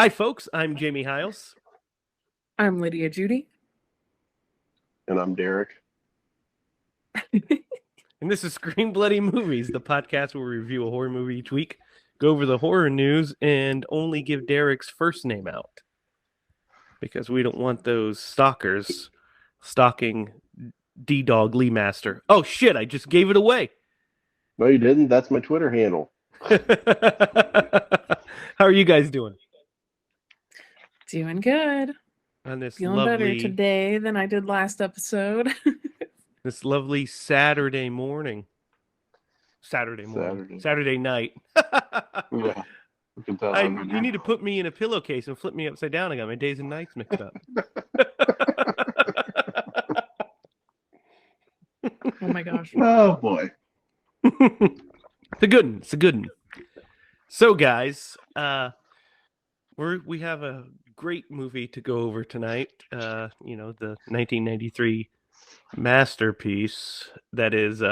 Hi, folks. I'm Jamie Hiles. I'm Lydia Judy. And I'm Derek. And this is Scream Bloody Movies, the podcast where we review a horror movie each week, go over the horror news, and only give Derek's first name out. Because we don't want those stalkers stalking D-Dog Lee Master. Oh, shit, I just gave it away. No, you didn't. That's my Twitter handle. How are you guys doing? Doing good. On this Feeling better today than I did last episode. This lovely Saturday morning. Saturday night. Yeah. You can tell you need to put me in a pillowcase and flip me upside down. I got my days and nights mixed up. Oh my gosh. Oh boy. It's a good one. So guys, we have a great movie to go over tonight. The 1993 masterpiece that is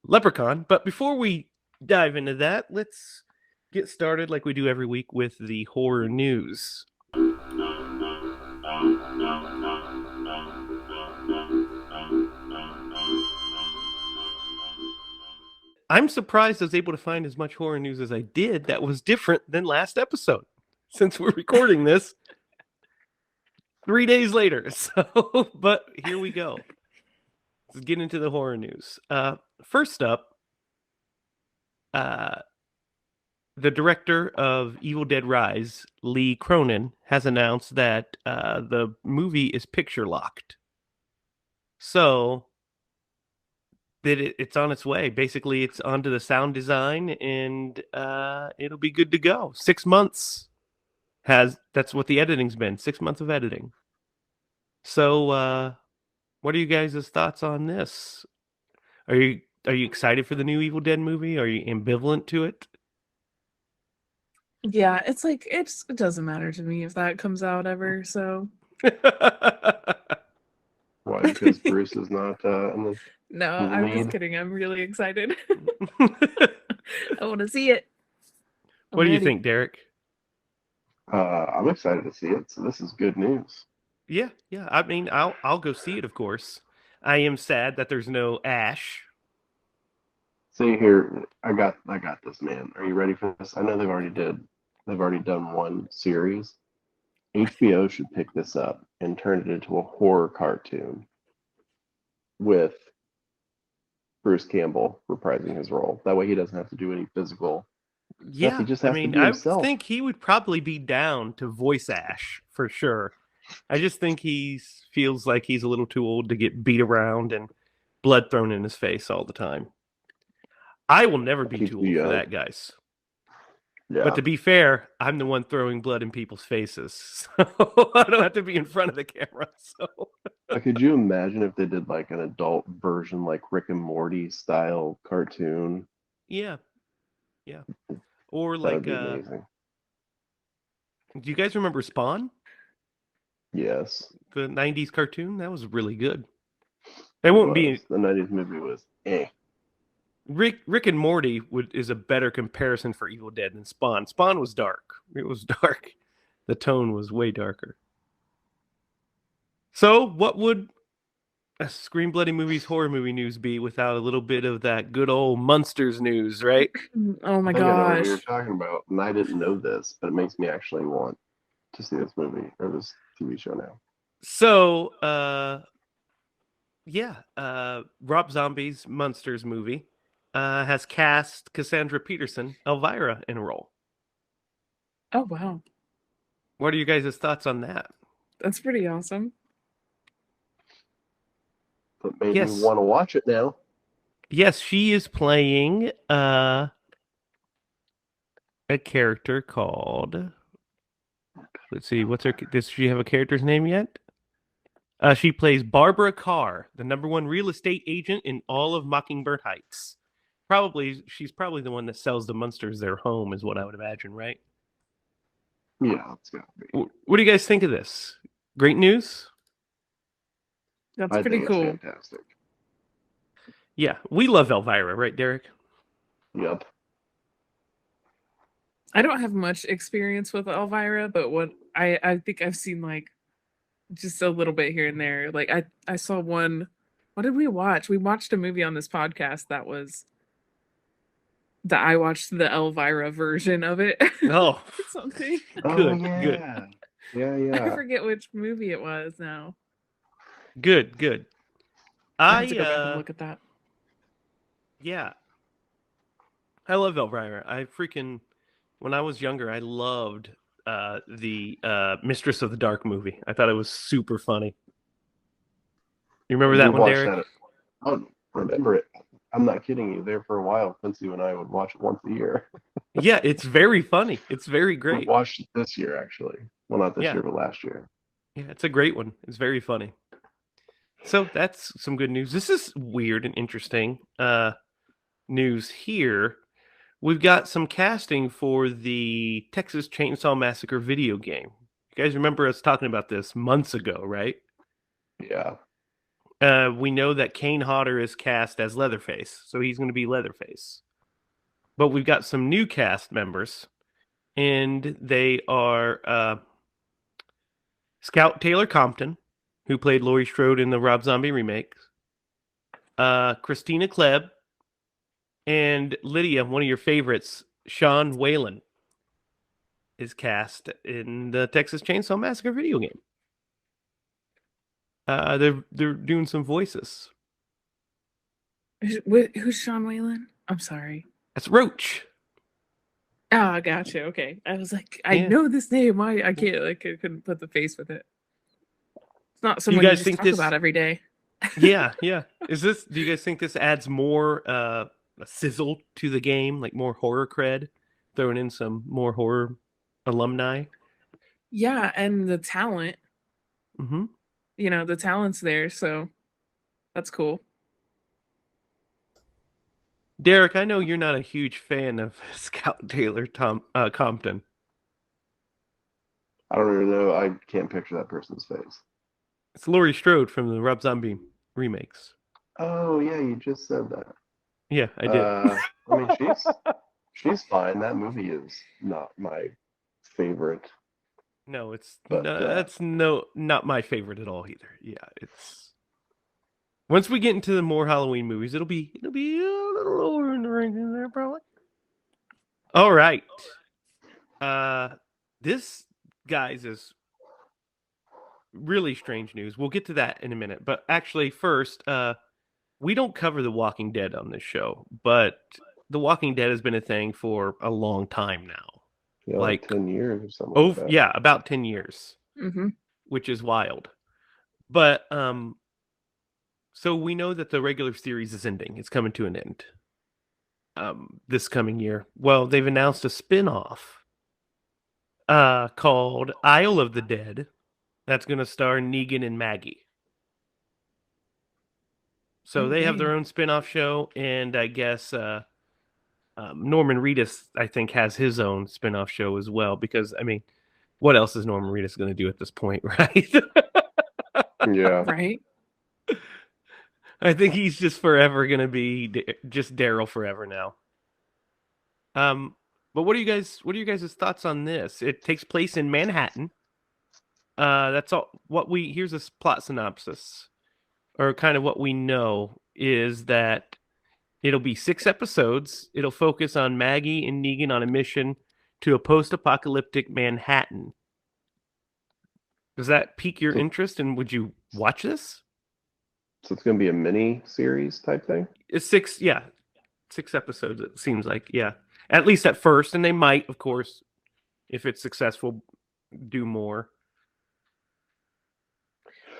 Leprechaun. But before we dive into that, let's get started like we do every week with the horror news. I'm surprised I was able to find as much horror news as I did that was different than last episode, since we're recording this 3 days later. So, but here we go. Let's get into the horror news. First up, the director of Evil Dead Rise, Lee Cronin, has announced that the movie is picture locked. So that it's on its way. Basically, it's onto the sound design, and it'll be good to go. 6 months that's what the editing's been. 6 months of editing. So, what are you guys' thoughts on this? Are you excited for the new Evil Dead movie? Are you ambivalent to it? Yeah, it's like it doesn't matter to me if that comes out ever. So. Why? Because Bruce is not in the. No, I'm just kidding. I'm really excited. I want to see it. What do you think, Derek? I'm excited to see it. So this is good news. Yeah. I mean, I'll go see it, of course. I am sad that there's no Ash. See here, I got this, man. Are you ready for this? I know they've already done one series. HBO should pick this up and turn it into a horror cartoon with Bruce Campbell reprising his role. That way he doesn't have to do any physical. Yeah, he just has to be himself. I think he would probably be down to voice Ash for sure. I just think he feels like he's a little too old to get beat around and blood thrown in his face all the time. I will never be too old for that, guys. Yeah. But to be fair, I'm the one throwing blood in people's faces, so I don't have to be in front of the camera. So, could you imagine if they did like an adult version, like Rick and Morty style cartoon? Yeah. Or like, amazing. Do you guys remember Spawn? Yes. The 90s cartoon? That was really good. It won't be. The 90s movie was Rick and Morty is a better comparison for Evil Dead than Spawn. Spawn was dark. It was dark. The tone was way darker. So, what would a Scream Bloody Movies horror movie news be without a little bit of that good old Munsters news, right? Oh my gosh. I know what you're talking about, and I didn't know this, but it makes me actually want to see this movie or this TV show now. So, Rob Zombie's Munsters movie has cast Cassandra Peterson, Elvira, in a role. Oh, wow. What are you guys' thoughts on that? That's pretty awesome. But made me want to watch it now. Yes, she is playing a character called... Let's see, does she have a character's name yet? She plays Barbara Carr, the #1 real estate agent in all of Mockingbird Heights. She's probably the one that sells the Munsters their home, is what I would imagine, right? Yeah, it's gotta be. What do you guys think of this? Great news? That's pretty cool. Fantastic. Yeah, we love Elvira, right, Derek? Yep. I don't have much experience with Elvira, but what I think I've seen like just a little bit here and there. Like I saw one. What did we watch? We watched a movie on this podcast that I watched the Elvira version of it Oh, or something. Oh good, good, yeah, yeah, I yeah. forget which movie it was now. good, good. I have to I go back and look at that. yeah, I love Elvira. I freaking when I was younger, I loved the Mistress of the Dark movie. I thought it was super funny. You remember We that one, watched Derek? that. I don't remember it. I'm not kidding you. There for a while, Quincy and I would watch it once a year. Yeah, it's very funny. It's very We great. watched it this year, actually. Well, not this Yeah, year, but last year. yeah, it's a great one. It's very funny. So that's some good news. This is weird and interesting news here. We've got some casting for the Texas Chainsaw Massacre video game. You guys remember us talking about this months ago, right? Yeah. We know that Kane Hodder is cast as Leatherface, so he's going to be Leatherface. But we've got some new cast members, and they are Scout Taylor Compton, who played Laurie Strode in the Rob Zombie remake, Christina Klebb, and Lydia, one of your favorites, Sean Whalen, is cast in the Texas Chainsaw Massacre video game. They're doing some voices. Who's Sean Whalen? I'm sorry. That's Roach. Ah, gotcha. Okay. I was like, I Yeah. know this name. Why I can't like I couldn't put the face with it. It's not Do you someone you guys just think talk this? about every day. Yeah, yeah. Is this? Do you guys think this adds more a sizzle to the game, like more horror cred, throwing in some more horror alumni? Yeah, and the talent, Hmm. the talent's there, so that's cool. Derek, I know you're not a huge fan of Scout Taylor Compton. I don't even know. I can't picture that person's face. It's Laurie Strode from the Rob Zombie remakes. Oh, yeah, you just said that. Yeah, I did. I mean, she's fine. That movie is not my favorite, No, it's but no, that's no not my favorite at all either. Yeah, it's once we get into the more Halloween movies, it'll be a little lower in the ranking there probably. All right. Uh this guys is really strange news. We'll get to that in a minute. But actually first, we don't cover The Walking Dead on this show, but The Walking Dead has been a thing for a long time now. yeah, like Like 10 years or something like oh that. yeah, about 10 years, Hmm. which is wild. But so we know that the regular series is ending. It's coming to an end this coming year. Well, they've announced a spin-off called Isle of the Dead that's going to star Negan and Maggie. So they have Okay. their own spin-off show, and I guess Norman Reedus, I think, has his own spin-off show as well. Because I mean, what else is Norman Reedus going to do at this point, right? Yeah. Right? I think he's just forever going to be just Daryl forever now. Um, but what are you guys' thoughts on this? It takes place in Manhattan. That's all. Here's a plot synopsis, or kind of what we know is that it'll be 6 episodes. It'll focus on Maggie and Negan on a mission to a post-apocalyptic Manhattan. Does that pique your So, interest, and would you watch this? so it's going to be a mini series type thing. It's six, yeah, 6 episodes. It seems like, yeah, at least at first, and they might, of course, if it's successful, do more.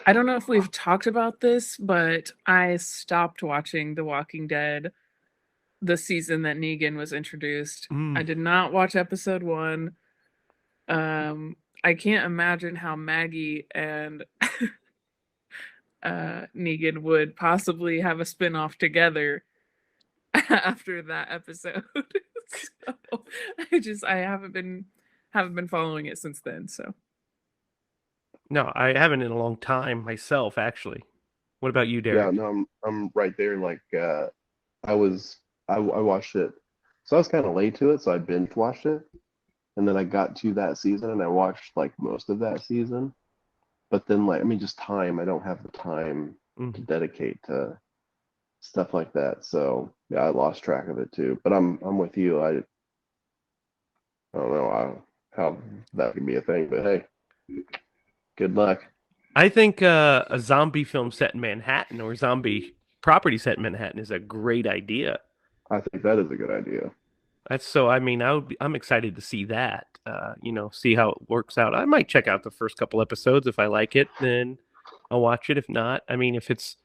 I don't know if we've talked about this, but I stopped watching The Walking Dead the season that Negan was introduced. I Mm. did not watch episode 1. I can't imagine how Maggie and Negan would possibly have a spin-off together after that episode. So I haven't been following it since then. So No, I haven't in a long time myself, actually. What about you, Yeah, Derek? no, I'm right there. Like, I was, I watched it. So I was kind of late to it, so I binge watched it. and then I got to that season and I watched like most of that season. But then like I mean just time, I don't have the time to Mhm. dedicate to stuff like that. So yeah, I lost track of it too. But I'm with you. I don't know how that could be a thing, but hey, good luck. I think a zombie film set in Manhattan or zombie property set in Manhattan is a great idea. I think that is a good idea. That's so. I mean, I'm excited to see that. See how it works out. I might check out the first couple episodes if I like it, then I'll watch it. If not, I mean, if it's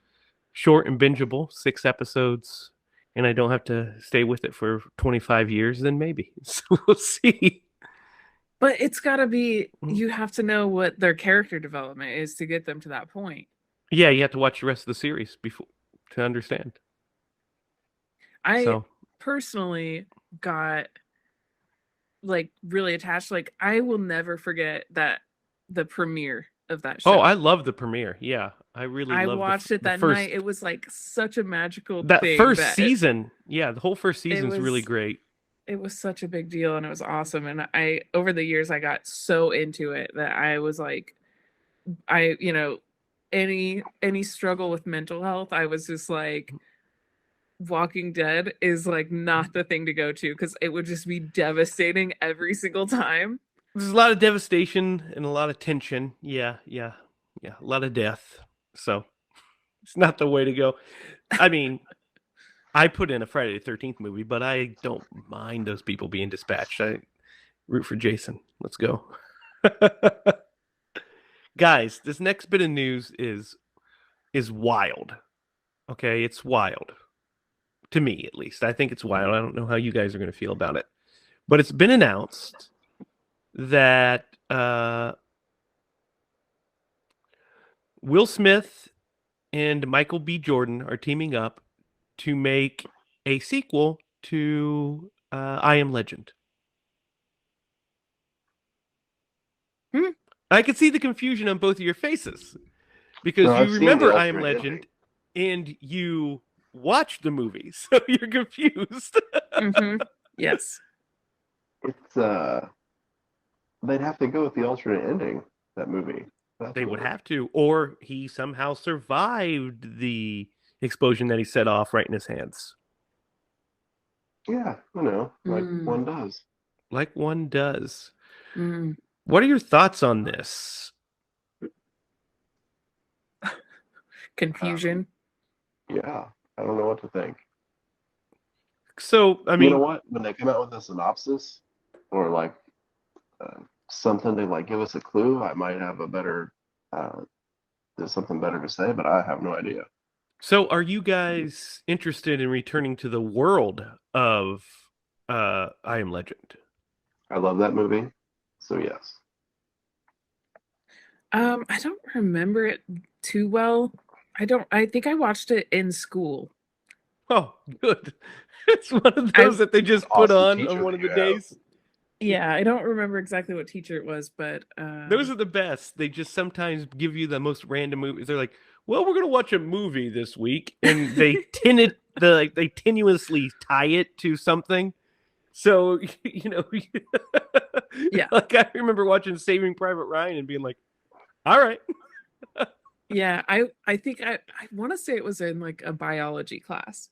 short and bingeable, 6 episodes, and I don't have to stay with it for 25 years, then maybe. So we'll see. But it's got to be, Mhm. you have to know what their character development is to get them to that point. Yeah, you have to watch the rest of the series before to understand. I So, personally got like really attached. Like, I will never forget that the premiere of that oh, I show. love the premiere. Yeah, I really I love watched it the that night. first It was like such a magical that thing first that season. Yeah, the whole first it season's really was great. it was such a big deal and it was awesome. And I over the years I got so into it that I was like any struggle with mental health, I was just like Walking Dead is like not the thing to go to because it would just be devastating every single time. There's a lot of devastation and a lot of tension. Yeah, yeah, yeah, a lot of death. So it's not the way to go. I mean, I put in a Friday the 13th movie, but I don't mind those people being dispatched. I root for Jason. Let's go. Guys, this next bit of news is wild. Okay, it's wild. To me at least. I think it's wild. I don't know how you guys are going to feel about it. But it's been announced that Will Smith and Michael B. Jordan are teaming up to make a sequel to I Am Legend. Hmm. I can see the confusion on both of your faces No, because you I've seen the remember I Am alternate ending. Legend and you watched the movie, so you're confused. Mm-hmm. Yes. It's they'd have to go with the alternate ending, that movie. They would Definitely. have to, or he somehow survived the explosion that he set off right in his hands, Yeah, like Mm, one does. like one does. mm. What are your thoughts on this? Um, Confusion. yeah, I don't know what to think. So, I You know mean, what? When they come out with a synopsis or like uh, something to like give us a clue, I might have a better uh, there's something better to say, but I have no idea. so are you guys interested in returning to the world of I Am Legend? I love that movie, so yes. I don't remember it too well. I think I watched it in school. Oh, good. It's one of I those that they What an just put awesome on teacher one that of the you have. days. Yeah, I don't remember exactly what teacher it was, but Those are the best. They just sometimes give you the most random movies. They're like, "Well, we're gonna watch a movie this week," and they tin it the like they tenuously tie it to something. So you know, yeah. like I remember watching Saving Private Ryan and being like, "All right." Yeah, I think I want to say it was in like a biology class.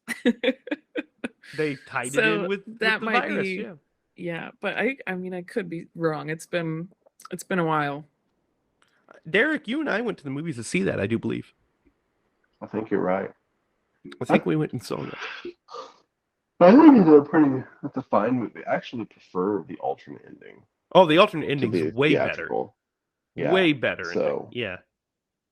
They tied it in So with that the might virus. be, Yeah. yeah, but I mean I could be wrong. It's been a while. Derek, you and I went to the movies to see that. I do believe. I think you're right. I I, think we went and saw that. I think it's a fine movie. I actually prefer the alternate ending Oh, the alternate to ending's the way better. theatrical. Yeah. Way better ending. So Yeah.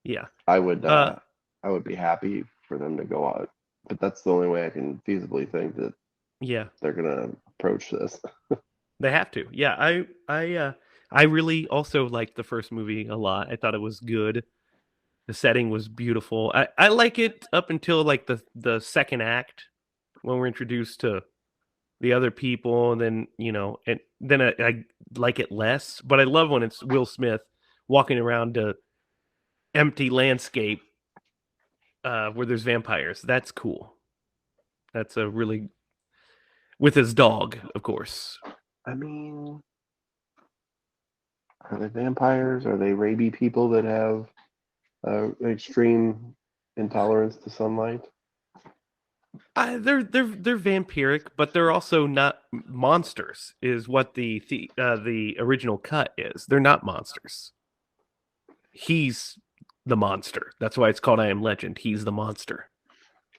Yeah. I would Uh, uh I would be happy for them to go out. But that's the only way I can feasibly think that yeah. they're gonna approach this. They have to. Yeah. I really also liked the first movie a lot. I thought it was good. The setting was beautiful. I like it up until like the second act when we're introduced to the other people, and then and then I like it less. But I love when it's Will Smith walking around a empty landscape where there's vampires. That's cool. That's a really with his dog, of course. I mean, Are they vampires? Are they rabies people that have extreme intolerance to sunlight? They're vampiric, but they're also not monsters. Is what the original cut is. They're not monsters. He's the monster. That's why it's called I Am Legend. He's the monster.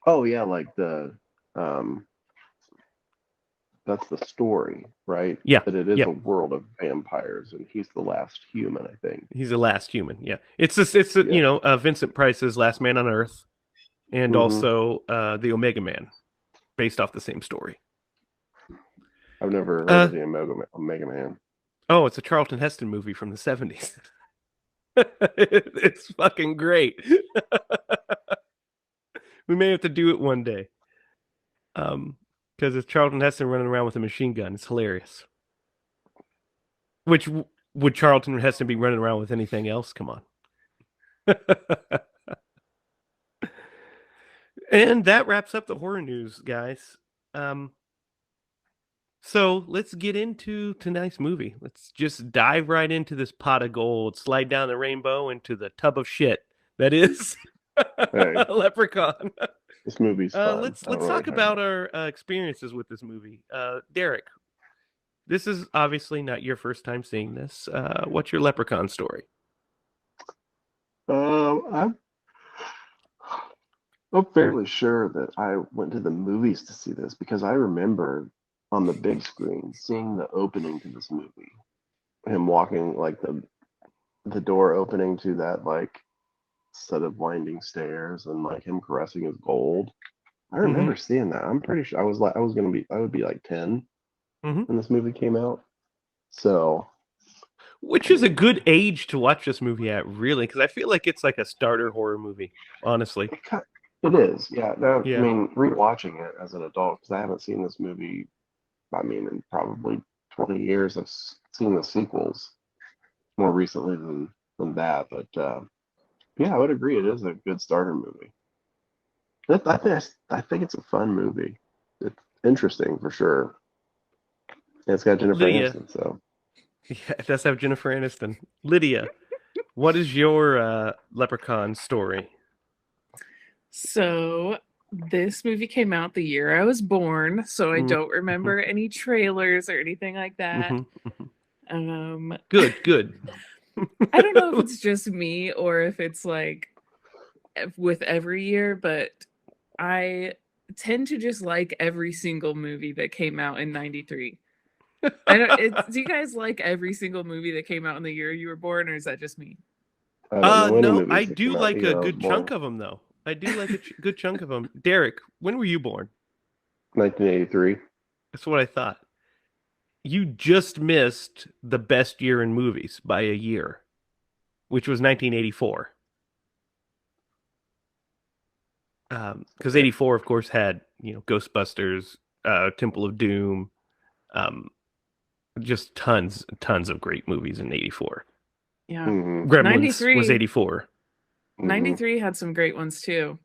Oh yeah, like the um, that's the story, right? Yeah, That it is yeah. a world of vampires, and he's the last human, I think. He's the last human. Yeah, it's this. It's Yeah. Vincent Price's Last Man on Earth, and Hmm. also the Omega Man, based off the same story. I've never heard Uh of the Omega Man. oh, it's a Charlton Heston movie from the 70s. It's fucking great. We may have to do it one day. Because it's Charlton Heston running around with a machine gun. It's hilarious. Which would Charlton Heston be running around with anything else? Come on. And that wraps up the horror news, guys. Um, so let's get into tonight's movie. Let's just dive right into this pot of gold, slide down the rainbow into the tub of shit that is Hey, Leprechaun. this movie's fun. Let's I don't let's really talk have. about our experiences with this movie. Derek, this is obviously not your first time seeing this. What's your Leprechaun story? I'm fairly sure that I went to the movies to see this because I remember on the big screen seeing the opening to this movie. Him walking like the door opening to that like set of winding stairs and like him caressing his gold. I Mm-hmm. remember seeing that. I'm pretty sure I would be like 10 Mm-hmm. when this movie came out. So, Which I is a mean, good age to watch this movie at, really, because I feel like it's like a starter horror movie, honestly. it is. Yeah. Now, I Yeah. mean, rewatching it as an adult because I haven't seen this movie. I mean, in probably 20 years. I've seen the sequels more recently than that, but yeah, I would agree. It is a good starter movie. I think it's a fun movie. It's interesting for sure. And it's got Jennifer Lydia. Aniston, so Yeah, it does have Jennifer Aniston. Lydia, what is your Leprechaun story? So this movie came out the year I was born, so I don't Mm-hmm. remember any trailers or anything like that. Mm-hmm. Um, Good, good. I don't know if it's just me or if it's like with every year, but I tend to just like every single movie that came out in 93. I don't do you guys like every single movie that came out in the year you were born, or is that just me? I don't know any No, I movies that do came out the like a year I was good chunk born. of them, though. I do like a good chunk of them. Derek, when were you born? 1983. That's what I thought. You just missed the best year in movies by a year, which was 1984. Because Okay. 84, of course, had Ghostbusters, Temple of Doom, um, just tons of great movies in 84. Yeah. Mm-hmm. Gremlins was 93 84. Mm-hmm. 93 had some great ones too.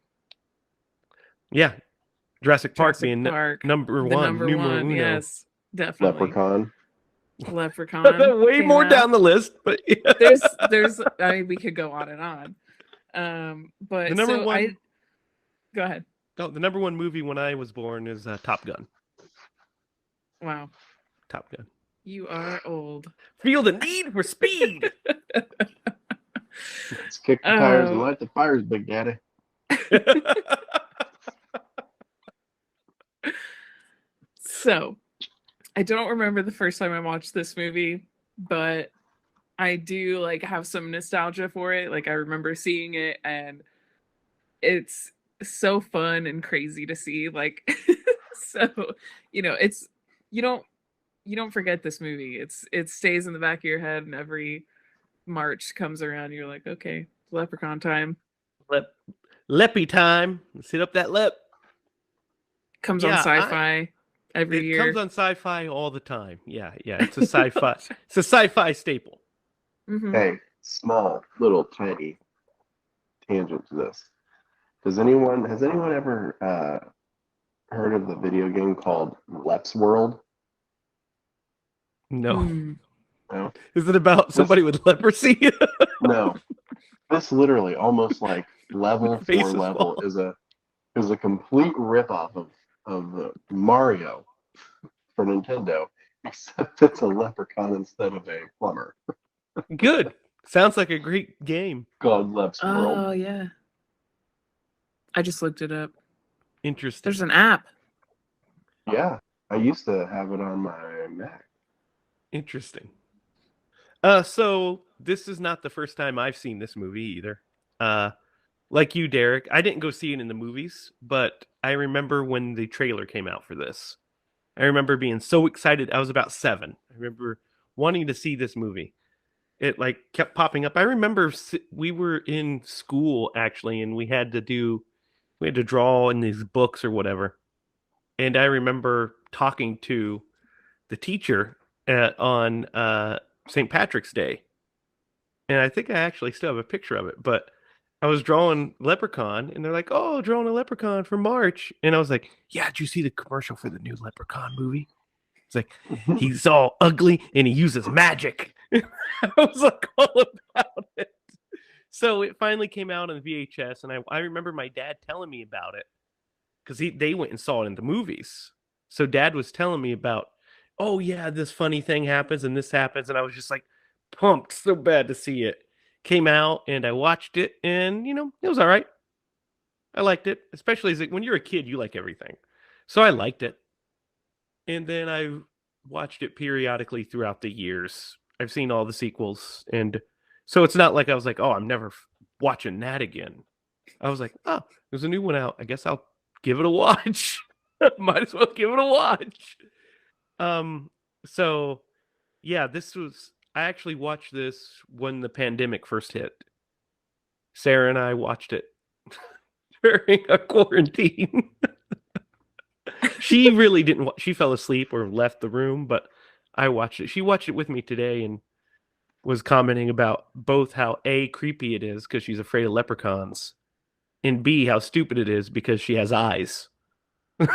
Yeah, Jurassic Park Jurassic being Park, number the one, number numero one. uno. Yes, definitely. Leprechaun. Leprechaun Way came more down out. the list, but yeah. There's I mean we could go on and on. The But number so I one, go ahead. no, the number one movie when I was born is Top Gun. Wow. Top Gun. You are old. Feel the need for speed. Let's kick the tires and light the fires, Big Daddy. So I don't remember the first time I watched this movie, but I do like have some nostalgia for it. Like I remember seeing it and it's so fun and crazy to see. Like so, it's you don't you don't forget this movie. It stays in the back of your head and every March comes around, you're like, okay, Leprechaun time. Lep, Leppy time. Let's hit up that lip. Comes on Yeah, sci-fi every it comes year. on sci-fi all the time. Yeah, it's a sci-fi. It's a sci-fi staple. Mm-hmm. Hey, small, little, tiny tangent to this. Has anyone ever heard of the video game called Lep's World? No. No, Is it about this somebody with leprosy? no, this literally almost like level for Faces level fall. is a complete ripoff of Mario for Nintendo, except it's a leprechaun instead of a plumber Good. Sounds like a great game. called Lep's World. Oh yeah. I just looked it up. There's Interesting. an app. Yeah, I used to have it on my Mac. Interesting. So this is not the first time I've seen this movie either. Uh, like you, Derek, I didn't go see it in the movies, but I remember when the trailer came out for this. I remember being so excited. I was about 7. I remember wanting to see this movie. It like kept popping up. I remember we were in school actually, and we had to draw in these books or whatever. And I remember talking to the teacher on St. Patrick's Day, and I think I actually still have a picture of it. But I was drawing Leprechaun, and they're like, "Oh, drawing a Leprechaun for March," and I was like, "Yeah, did you see the commercial for the new Leprechaun movie?" It's like he's all ugly and he uses magic. I was like all about it. So it finally came out on VHS, and I remember my dad telling me about it because they went and saw it in the movies. So Dad was telling me about, oh yeah, this funny thing happens and this happens, and I was just like pumped so bad to see it. Came out and I watched it, and it was all right. I liked it, especially as when you're a kid, you like everything. So I liked it, and then I watched it periodically throughout the years. I've seen all the sequels, and so it's not like I was like, oh, I'm never watching that again. I was like, oh, there's a new one out. I guess I'll give it a watch. Might as well give it a watch. Um, so yeah, I actually watched this when the pandemic first hit. Sarah and I watched it during a quarantine. She really didn't. She fell asleep or left the room, but I watched it. She watched it with me today and was commenting about both how A, creepy it is because she's afraid of leprechauns, and B, how stupid it is because she has eyes. That's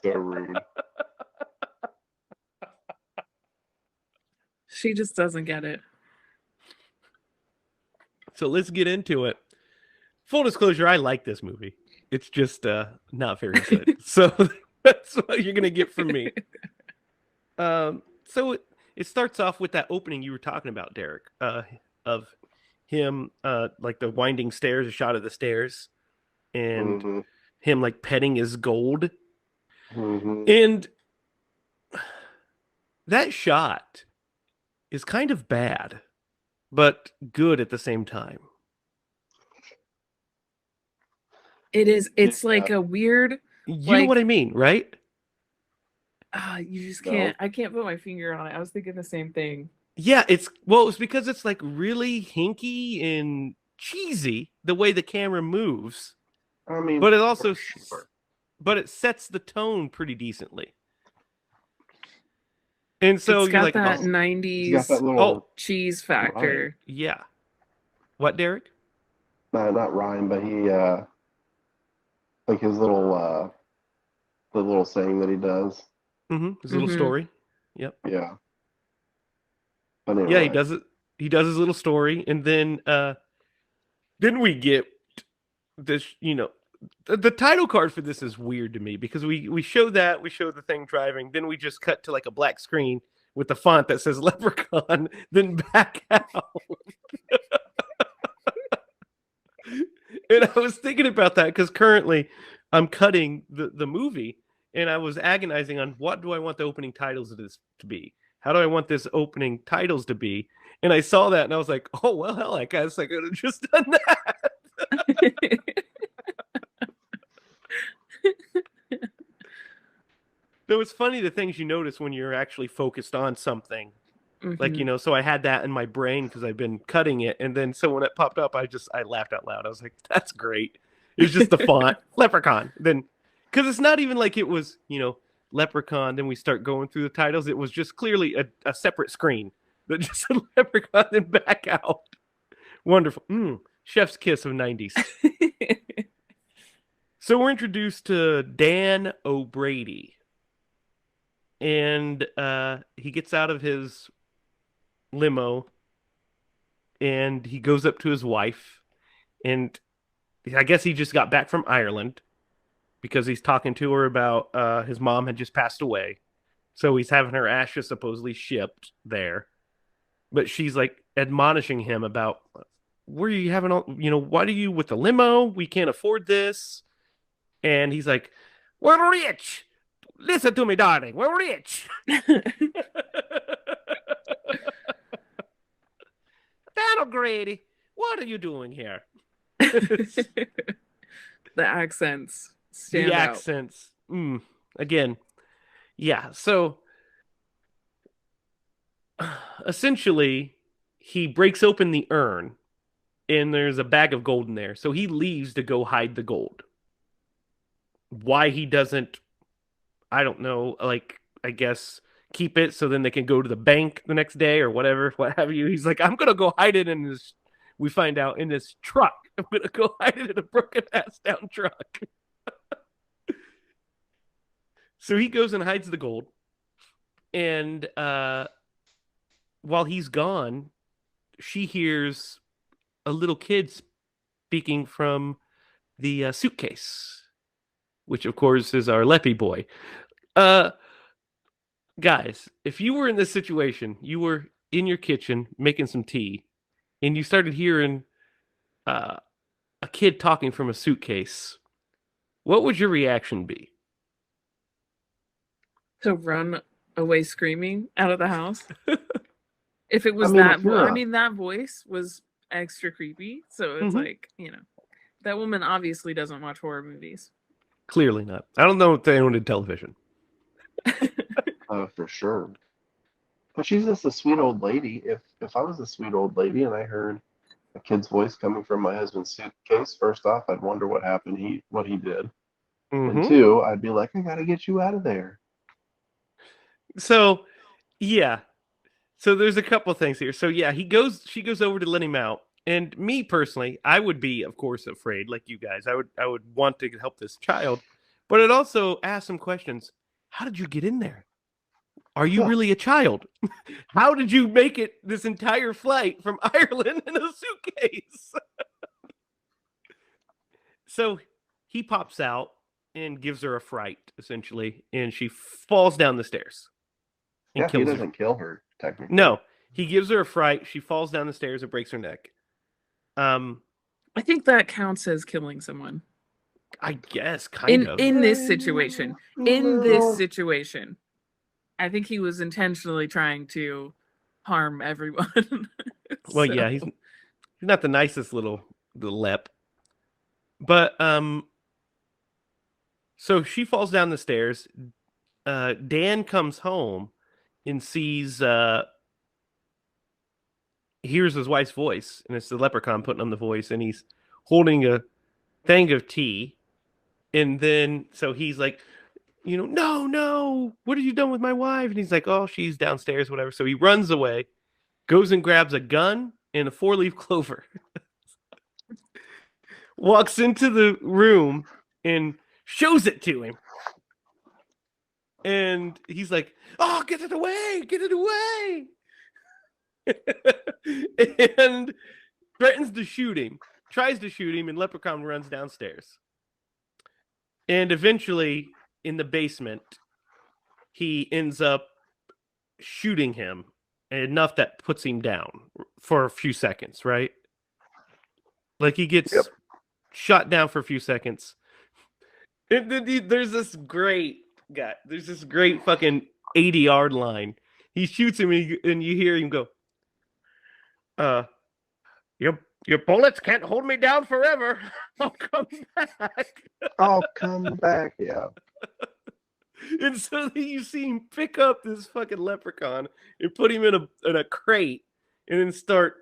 so rude. She just doesn't get it. So let's get into it. Full disclosure, I like this movie. It's just not very good. So that's what you're gonna get from me. So it starts off with that opening you were talking about, Derek, of him like the winding stairs, a shot of the stairs, and him like petting his gold. And that shot is kind of bad, but good at the same time. It is. It's like a weird. You know what I mean, right? You just can't. I can't put my finger on it. I was thinking the same thing. Yeah, it's because it's like really hinky and cheesy the way the camera moves. I mean, but it also, but it sets the tone pretty decently. And so it's got like, that 90s cheese factor. Ryan. Yeah. What, Derek? No, not Ryan, but he like his little the little saying that he does. His little story. Yep. Yeah. But anyway. Yeah, he does it. He does his little story, and then we get this. The title card for this is weird to me because we show the thing driving, then we just cut to like a black screen with the font that says Leprechaun, then back out. And I was thinking about that because currently I'm cutting the movie, and I was agonizing on what do I want the opening titles of this to be? How do I want this opening titles to be? And I saw that, and I was like, oh, well, hell, I guess I could have just done that. Though it's funny the things you notice when you're actually focused on something. Like, so I had that in my brain because I've been cutting it. And then so when it popped up, I laughed out loud. I was like, that's great. It was just the font, Leprechaun. Then, because it's not even like it was, Leprechaun. Then we start going through the titles. It was just clearly a separate screen that just said Leprechaun and back out. Wonderful. Chef's kiss of 90s. So we're introduced to Dan O'Brady. and he gets out of his limo and he goes up to his wife, and I guess he just got back from Ireland because he's talking to her about his mom had just passed away. So he's having her ashes supposedly shipped there. But she's like admonishing him about where are you having all, what are you with the limo? We can't afford this. And he's like, we're rich. Listen to me, darling. We're rich. That'll Grady. What are you doing here? The accents stand The out. accents. Again, yeah. So essentially, he breaks open the urn, and there's a bag of gold in there. So he leaves to go hide the gold. Why he doesn't, I don't know. Like, I guess keep it so then they can go to the bank the next day or whatever, what have you. He's like, I'm gonna go hide it in this. We find out in this truck. I'm gonna go hide it in a broken ass down truck. So he goes and hides the gold, and while he's gone, she hears a little kid speaking from the suitcase, which of course is our Leppy boy. Uh, Guys, if you were in this situation, you were in your kitchen making some tea, and you started hearing uh, a kid talking from a suitcase, what would your reaction be? To run away screaming out of the house. If it was that voice was extra creepy. So it's like, that woman obviously doesn't watch horror movies. Clearly not. I don't know if they owned television. For sure. But she's just a sweet old lady. If I was a sweet old lady and I heard a kid's voice coming from my husband's suitcase, first off, I'd wonder what happened. What he did, and two, I'd be like, I gotta get you out of there. So, yeah. So there's a couple things here. So yeah, she goes over to let him out. And me personally, I would be, of course, afraid, like you guys. I would want to help this child, but I'd also ask some questions. How did you get in there? Are you really a child? How did you make it this entire flight from Ireland in a suitcase? So he pops out and gives her a fright, essentially, and she falls down the stairs. And he doesn't kill her, technically. No, he gives her a fright. She falls down the stairs and breaks her neck. I think that counts as killing someone. I guess, kind of. In this situation. In this situation. I think he was intentionally trying to harm everyone. Well, yeah, he's not the nicest little lep. But so she falls down the stairs. Dan comes home and hears his wife's voice, and it's the leprechaun putting on the voice, and he's holding a thing of tea. And then so he's like, no, what have you done with my wife? And he's like, oh, she's downstairs, whatever. So he runs away, goes and grabs a gun and a 4-leaf clover, walks into the room and shows it to him. And he's like, oh, get it away. And threatens to shoot him, tries to shoot him, and Leprechaun runs downstairs. And eventually, in the basement, he ends up shooting him enough that puts him down for a few seconds, right? Like he gets shot down for a few seconds. And then there's this great fucking 80-yard line. He shoots him and you hear him go, your bullets can't hold me down forever. I'll come back. Yeah. And so then you see him pick up this fucking leprechaun and put him in a crate and then start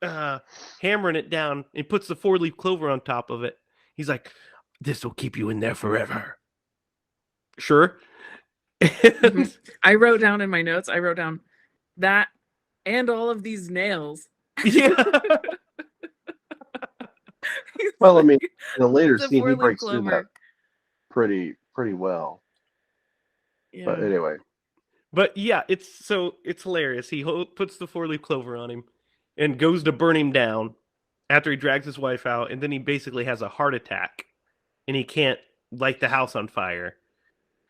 hammering it down and puts the 4-leaf clover on top of it. He's like, this will keep you in there forever. Sure. I wrote down in my notes, that and all of these nails. Yeah. Well, I mean, in a later scene, he breaks through that pretty well. But Yeah. anyway, But yeah, it's hilarious. He puts the four-leaf clover on him and goes to burn him down after he drags his wife out, and then he basically has a heart attack and he can't light the house on fire.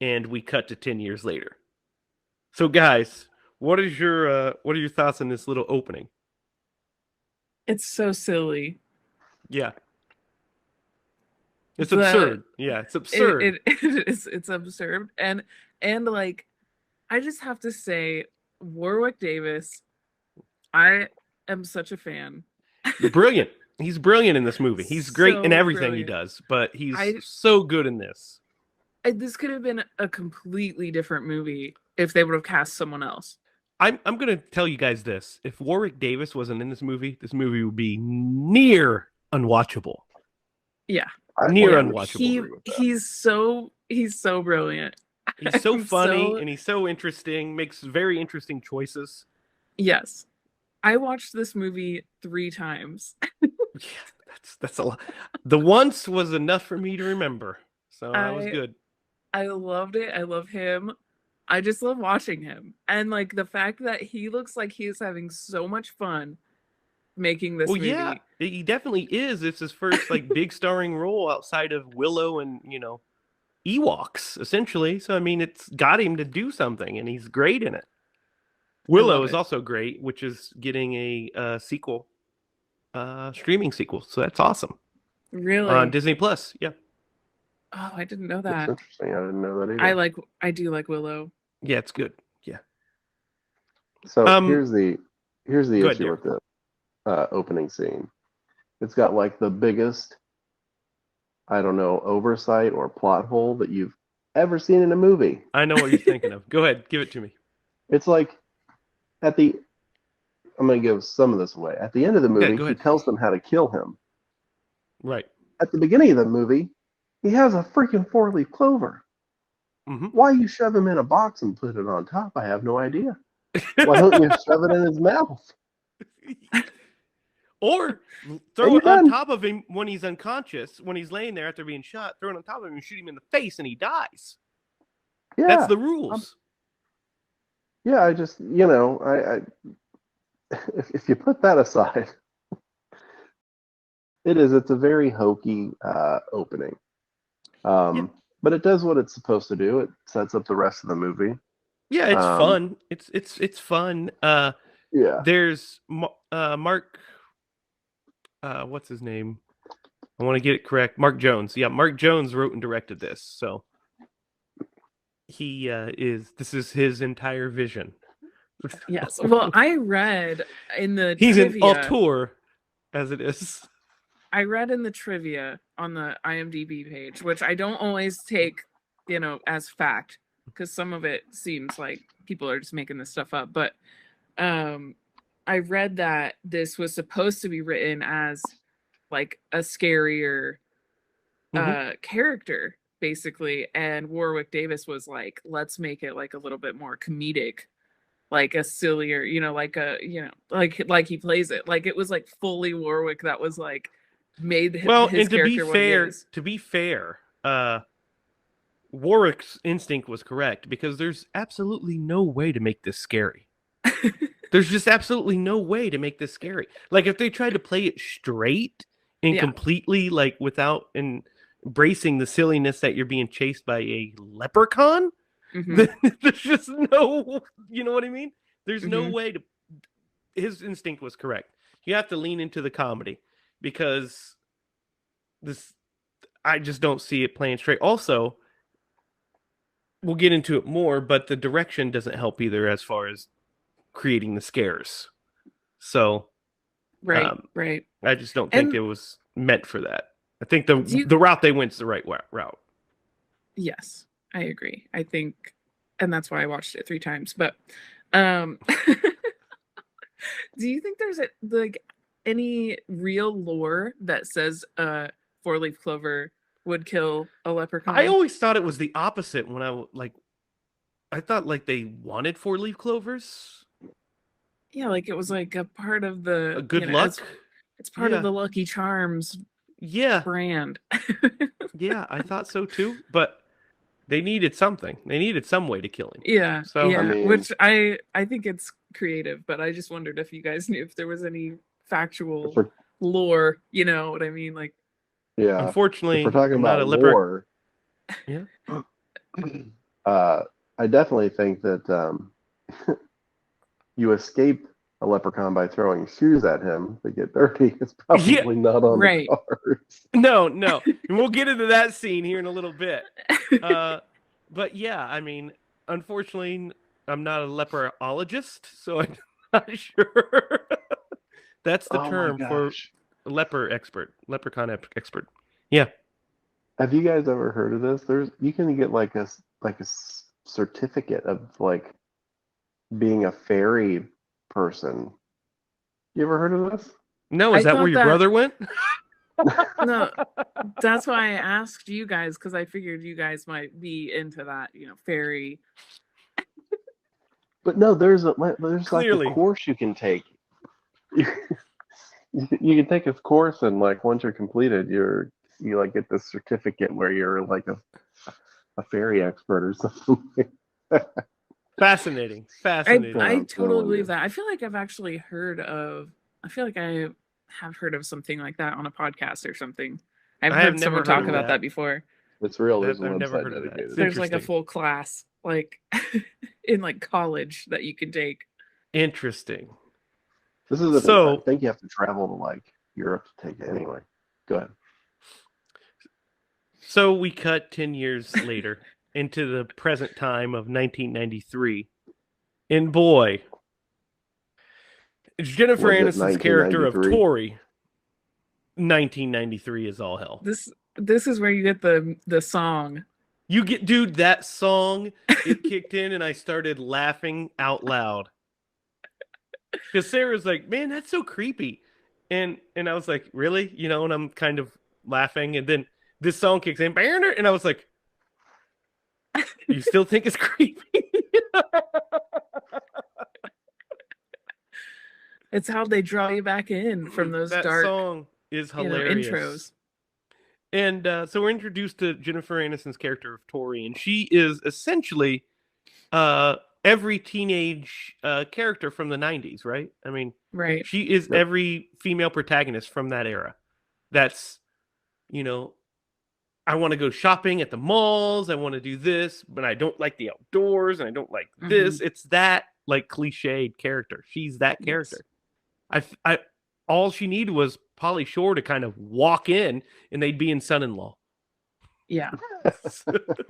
And we cut to 10 years later. So, guys, what are your thoughts on this little opening? It's so silly. Yeah, it's The absurd. Yeah, it's absurd. it's absurd. And like I just have to say, Warwick Davis, I am such a fan. Brilliant. He's brilliant in this movie. He's great in So everything he brilliant. does, but he's I, so good in this. this could have been a completely different movie if they would have cast someone else. I'm gonna tell you guys this: if Warwick Davis wasn't in this movie would be near unwatchable. Yeah. I Near Yeah. 100% unwatchable. agree with that. He's so brilliant. He's so I'm funny so and he's so interesting. Makes very interesting choices. yes. I watched this movie 3 times. Yeah, that's a lot. The once was enough for me to remember, so that was I good. I loved it. I love him. I just love watching him. And like the fact that he looks like he is having so much fun making this Well, yeah, movie. he definitely is. It's his first like big starring role outside of Willow and Ewoks, essentially. So I mean, it's got him to do something, and he's great in it. I Willow love is it. also great, which is getting a sequel, streaming sequel. So that's awesome on Really. Disney Plus. Yeah, Oh, I didn't know That's that. interesting. I didn't know that either. I do like Willow. yeah, it's good. Yeah. So Um, here's the go ahead, issue Derek. with the opening scene. It's got like the biggest, I don't know, oversight or plot hole that you've ever seen in a movie. I know what you're thinking of. Go ahead, give it to me. It's like at the I'm going to give some of this away. At the end of the Yeah, movie, go he ahead. tells them how to kill him. Right. At the beginning of the movie, he has a freaking four-leaf clover. Mm-hmm. Why you shove him in a box and put it on top, I have no idea. Why don't you shove it in his mouth? Or And throw you're it on done. top of him when he's unconscious, when he's laying there after being shot, throw it on top of him and shoot him in the face and he dies. That's Yeah. the rules. Yeah, I just, if you put that aside, it's a very hokey opening. Yeah. But it does what it's supposed to do. It sets up the rest of the movie. Yeah, it's Um, fun. It's fun. Yeah. There's Mark what's his name? I want to get it correct. Mark Jones. Yeah, Mark Jones wrote and directed this. So this is his entire vision. Yes. Well, I read in the He's an trivia. auteur, as it is. I read in the trivia on the IMDb page, which I don't always take, as fact, because some of it seems like people are just making this stuff up. But I read that this was supposed to be written as like a scarier character, basically, and Warwick Davis was like, let's make it like a little bit more comedic, like a sillier, like he plays it. Like it was like fully Warwick that was like made Well, his and character what he is. to be fair, Warwick's instinct was correct because there's absolutely no way to make this scary. There's just absolutely no way to make this scary. Like if they tried to play it straight and Yeah. completely like without embracing the silliness that you're being chased by a leprechaun, Mhm. then there's just no, you know what I mean? There's no Mhm. way to. His instinct was correct. You have to lean into the comedy because I just don't see it playing straight. Also, we'll get into it more, but the direction doesn't help either as far as creating the scares. So, Right, right. I just don't think And it was meant for that. I think do you the route they went is the right route. yes, I agree. I think, and that's why I watched it 3 times. But um do you think there's like any real lore that says four-leaf clover would kill a I leprechaun? always thought it was the opposite when I thought like they wanted four-leaf clovers. Yeah, like it was like a part of A the, good luck. it's part of Yeah. the Lucky Charms Yeah. brand. Yeah, I thought so too. But They needed something. They needed some way to kill him. Yeah, So yeah. mean- Which I think it's creative, but I just wondered if you guys knew if there was any factual If we're, lore. You know what I mean? Like, yeah, if unfortunately, we're talking I'm not about a leper. lore, Yeah. I definitely think that you escape a leprechaun by throwing shoes at him to get dirty. It's probably not on the Right. cards. No, and we'll get into that scene here in a little bit. But yeah, I mean, unfortunately, I'm not a leperologist, so I'm not sure. That's the Oh my term for gosh. leprechaun expert. Yeah. Have you guys ever heard of this? You can get like a certificate of like being a fairy person. You ever heard of this? No, I is that where thought your that- brother went? No, that's why I asked you guys, because I figured you guys might be into that, fairy. But no, there's Clearly. like a course you can take. You can take a course, and like once you're completed, you like get this certificate where you're like a fairy expert or something. Fascinating. I I'm totally telling believe you. that. I feel like I've actually heard of. I feel like I have heard of something like that on a podcast or something. I've I have heard never someone heard talk of about that. that before. It's real. There's a I've never website heard of that. dedicated. There's like a Interesting. full class, like in like college, that you can take. Interesting. This is So- I think you have to travel to like Europe to take it anyway. Go ahead. So we cut 10 years later into the present time of 1993. And boy, Jennifer Was it Aniston's character of 1993? Tori, 1993 is all hell. This is where you get the song. You get, dude, that song, it kicked in and I started laughing out loud. Because Sarah's like, man, that's so creepy. And I was like, really? And I'm kind of laughing. And then this song kicks in, and I was like, you still think it's creepy? It's how they draw you back in from those that dark song is hilarious. intros. And so we're introduced to Jennifer Aniston's character of Tori, and she is essentially every teenage character from the 90s, right? I mean, Right. she is Yep. every female protagonist from that era. That's, I want to go shopping at the malls. I want to do this, but I don't like the outdoors, and I don't like this. It's that like cliched character. She's that character. I all she needed was Pauly Shore to kind of walk in, and they'd be in Son-in-Law. Yeah.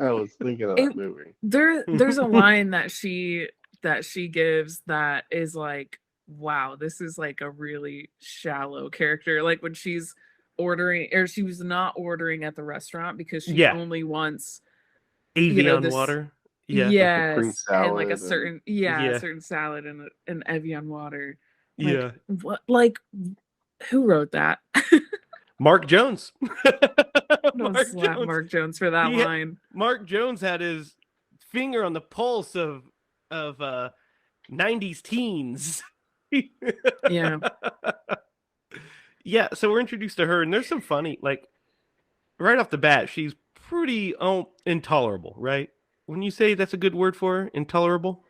I was thinking of that movie. There's a line that she gives that is like, wow, this is like a really shallow character. Like when she's ordering, or she was not ordering at the restaurant because she Yeah. only wants Avion this- water. Capri yes, and like a salad certain Yeah. a certain salad and an Evian water. Like, Yeah. what? Like, who wrote that? Mark Jones. Don't slap Mark Jones for that He- line. Mark Jones had his finger on the pulse of 90s teens. Yeah. Yeah, so we're introduced to her, and there's some funny, like, right off the bat, she's pretty intolerable, right? When you say that's a good word for her, intolerable?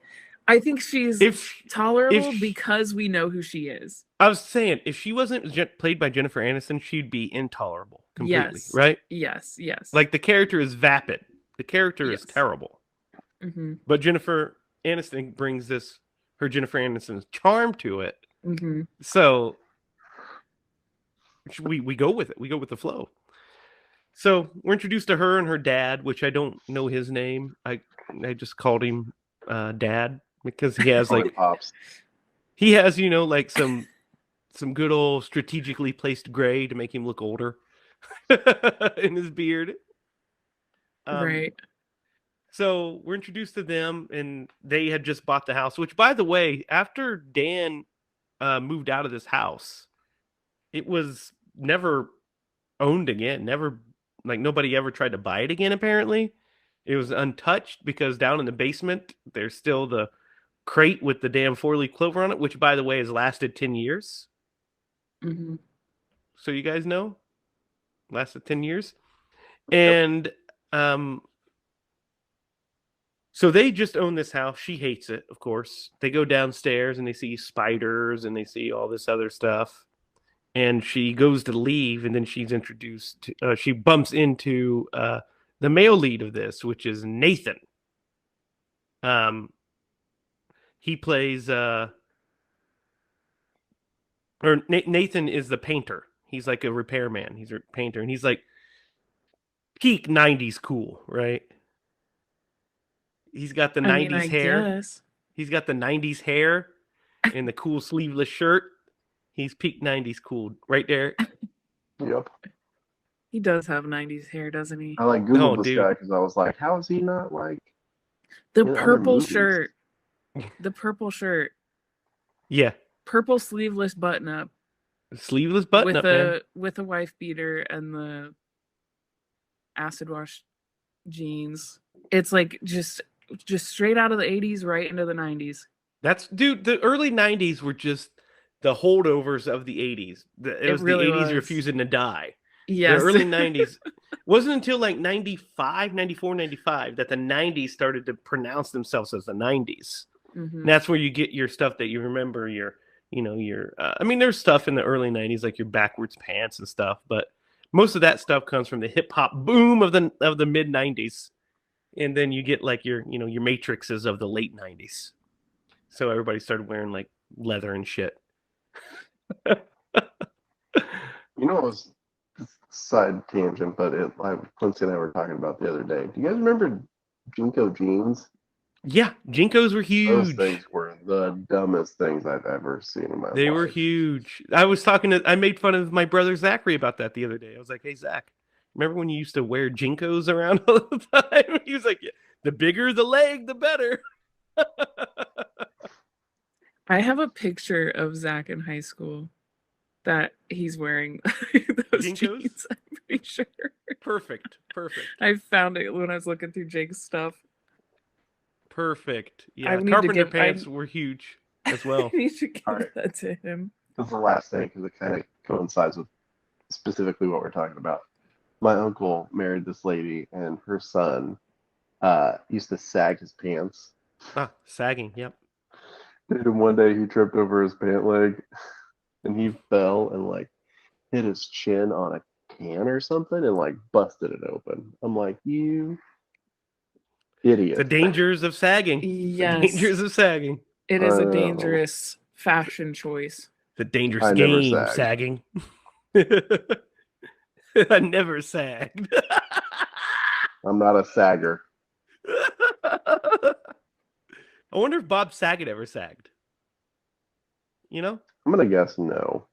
I think she's If tolerable if- because we know who she is. I was saying, if she wasn't played by Jennifer Aniston, she'd be intolerable completely, Yes. right? Yes. Like, the character is vapid. The character is Yes. terrible. Mm-hmm. But Jennifer Aniston brings her Jennifer Aniston's charm to it. Mm-hmm. So we go with it. We go with the flow. So we're introduced to her and her dad, which I don't know his name. I just called him Dad because he has Call like it Pops. he has like some good old strategically placed gray to make him look older in his beard. Right. So we're introduced to them, and they had just bought the house. Which, by the way, after Dan moved out of this house, it was never owned again. Never, like, nobody ever tried to buy it again. Apparently, it was untouched because down in the basement there's still the crate with the damn 4-leaf clover on it. Which, by the way, has lasted 10 years. Mm-hmm. So you guys know, lasted 10 years, and So they just own this house. She hates it, of course. They go downstairs and they see spiders and they see all this other stuff. And she goes to leave, and then she's introduced. She bumps into the male lead of this, which is Nathan. Um, he plays, or Nathan is the painter. He's like a repairman. He's a painter, and he's like peak '90s cool, right? He's got the I mean, '90s I hair. guess He's got the '90s hair and the cool sleeveless shirt. He's peak '90s cool, right there. Yep. he does have 90s hair, doesn't he? I like Oh, Googled this dude. guy because I was like, how is he not like The in other purple movies? shirt. The purple shirt. Yeah, Purple sleeveless button up sleeveless button up, man. with a wife beater and the acid wash jeans. It's like just straight out of the 80s right into the 90s. That's dude. The early '90s were just the holdovers of the '80s. It was really the '80s was. refusing to die. Yes. The early '90s wasn't until like 95, 94, 95 that the '90s started to pronounce themselves as the '90s. Mhm. And that's where you get your stuff that you remember. I mean, there's stuff in the early '90s like your backwards pants and stuff, but most of that stuff comes from the hip hop boom of the mid '90s, and then you get like your matrixes of the late '90s. So everybody started wearing like leather and shit. You know, it was side tangent, but Quincy and I were talking about the other day. Do you guys remember Jinko jeans? Yeah, Jinkos were Those huge. things were the dumbest things I've ever seen in my life. They were huge. I made fun of my brother Zachary about that the other day. I was like, "Hey Zach, remember when you used to wear Jinkos around all the time?" He was like, yeah, "The bigger the leg, the better." I have a picture of Zach in high school that he's wearing those Jinkos? jeans. I'm pretty sure. Perfect. I found it when I was looking through Jake's stuff. Perfect. I Yeah, need to carpenter give- pants I- were huge as well. I need to give Alright. that to him. This is the last thing because it kind of coincides with specifically what we're talking about. My uncle married this lady, and her son used to sag his pants. Sagging. Yep. And one day he tripped over his pant leg, and he fell and like hit his chin on a can or something, and like busted it open. I'm like, you idiot! The dangers of sagging. Yes. The dangers of sagging. It is I a know. dangerous fashion choice. The dangerous I never game, sagged. sagging. I never sagged. I'm not a sagger. I wonder if Bob Saget ever sagged. You know? I'm gonna guess no.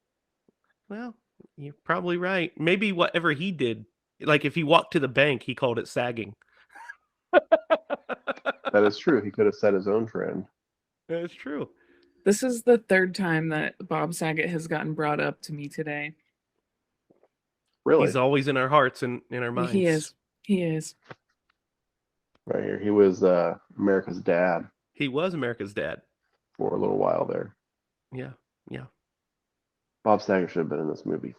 Well, you're probably right. Maybe whatever he did, like if he walked to the bank, he called it sagging. That is true. He could have set his own trend. That's true. This is the third time that Bob Saget has gotten brought up to me today. Really? He's always in our hearts and in our minds. He is. He is. Right here. He was America's dad He was America's dad. for a little while there. Yeah. Bob Saget should have been in this movie.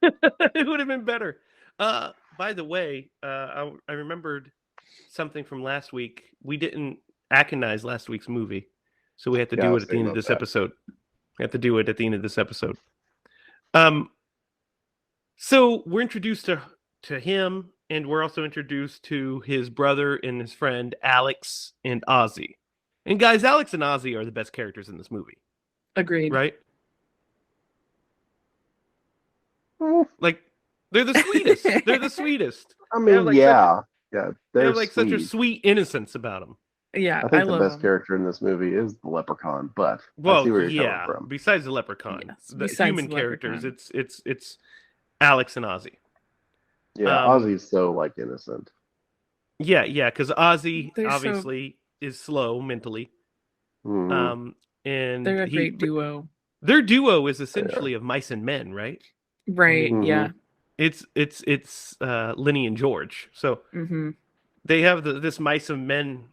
It would have been better. By the way, I remembered something from last week. We didn't aconize last week's movie, so we have to Yeah, I do was it at the end thinking of this about that. episode. We have to do it at the end of this episode. So we're introduced to him, and we're also introduced to his brother and his friend Alex and Ozzy. And guys, Alex and Ozzy are the best characters in this movie, Agreed. right? Mm, Like they're the sweetest. They're the sweetest. I They have, mean, like, yeah. They They're have like such a sweet. sweet innocence about them. Yeah, I I think the love best him. character in this movie is the Leprechaun, but I Well, see where you're yeah. coming from. Besides the Leprechaun, Yes, the besides human the characters, Leprechaun. it's Alex and Ozzy. Yeah, Ozzy's so like innocent. Yeah, because Ozzy They're so- obviously is slow mentally. Mhm. And They're a great duo. Their duo is essentially of mice and men, right? Right. Mhm. Yeah. It's Lenny and George. So Mm-hmm. they have this mice and men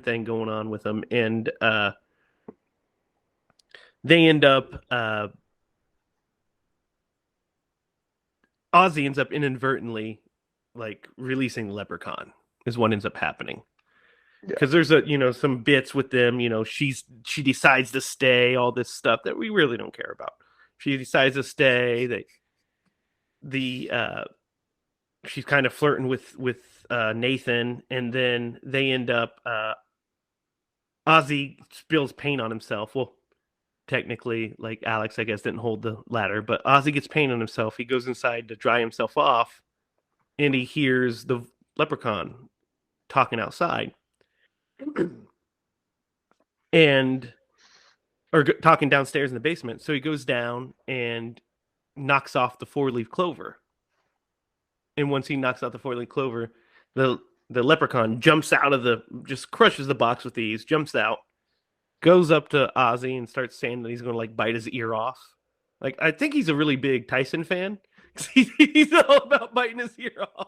thing going on with them, and they end up Ozzy ends up inadvertently like releasing Leprechaun is what ends up happening. Yeah. because there's some bits with them. She decides to stay. All this stuff that we really don't care about. She decides to stay. The she's kind of flirting with Nathan, and then they end up. Ozzy spills paint on himself. Well, technically, like Alex, I guess, didn't hold the ladder, but Ozzy gets paint on himself. He goes inside to dry himself off, and he hears the leprechaun talking outside, and or talking downstairs in the basement. So he goes down and knocks off the 4-leaf clover. And once he knocks out the 4-leaf clover, the the leprechaun jumps out of just crushes the box with ease, jumps out, goes up to Ozzy and starts saying that he's going to like bite his ear off. Like I think he's a really big Tyson fan. He's all about biting his ear off.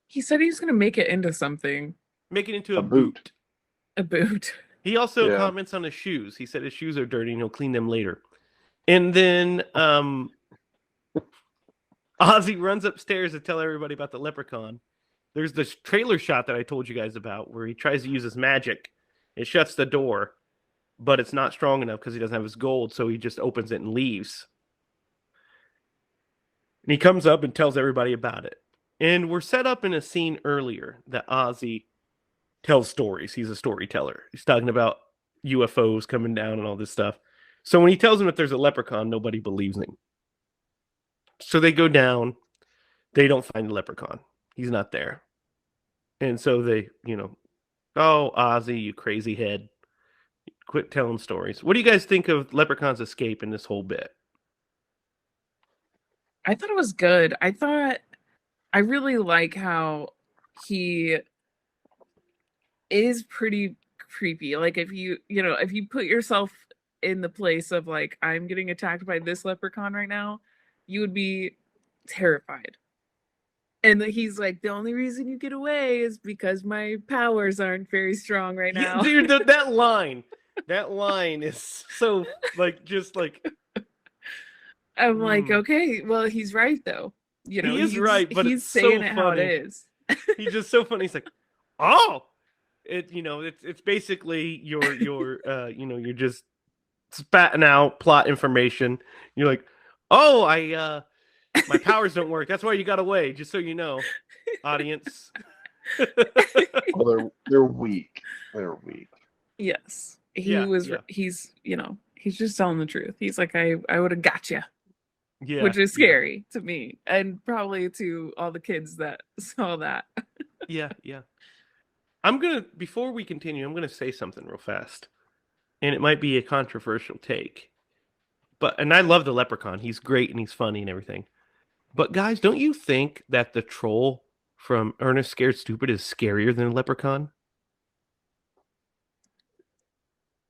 He said he was going to make it into something. Make it into A boot. A boot. He also Yeah. comments on his shoes. He said his shoes are dirty and he'll clean them later. And then Ozzy runs upstairs to tell everybody about the leprechaun. There's this trailer shot that I told you guys about where he tries to use his magic. It shuts the door, but it's not strong enough because he doesn't have his gold, so he just opens it and leaves. And he comes up and tells everybody about it. And we're set up in a scene earlier that Ozzy tells stories. He's a storyteller. He's talking about UFOs coming down and all this stuff. So when he tells them that there's a leprechaun, nobody believes him. So they go down. They don't find the leprechaun. He's not there. And so they, oh, Ozzy, you crazy head. Quit telling stories. What do you guys think of Leprechaun's escape in this whole bit? I thought it was good. I really like how he is pretty creepy. Like if you put yourself in the place of like, I'm getting attacked by this leprechaun right now, you would be terrified. And he's like, the only reason you get away is because my powers aren't very strong right now. Yeah, dude, that line is so like, just like, I'm like, okay, well, he's right though. he is right, but he's it's saying so it how it funny. is. He's just so funny. He's like, oh, it's basically you're just spatting out plot information. You're like, oh, my powers don't work. That's why you got away. Just so you know, audience. Well, they're weak. They're weak. Yes, he's just telling the truth. He's like, I would have got you. Yeah, which is scary to me and probably to all the kids that saw that. Yeah. Before we continue, I'm gonna say something real fast, and it might be a controversial take, and I love the leprechaun. He's great and he's funny and everything. But guys, don't you think that the troll from Ernest Scared Stupid is scarier than the leprechaun?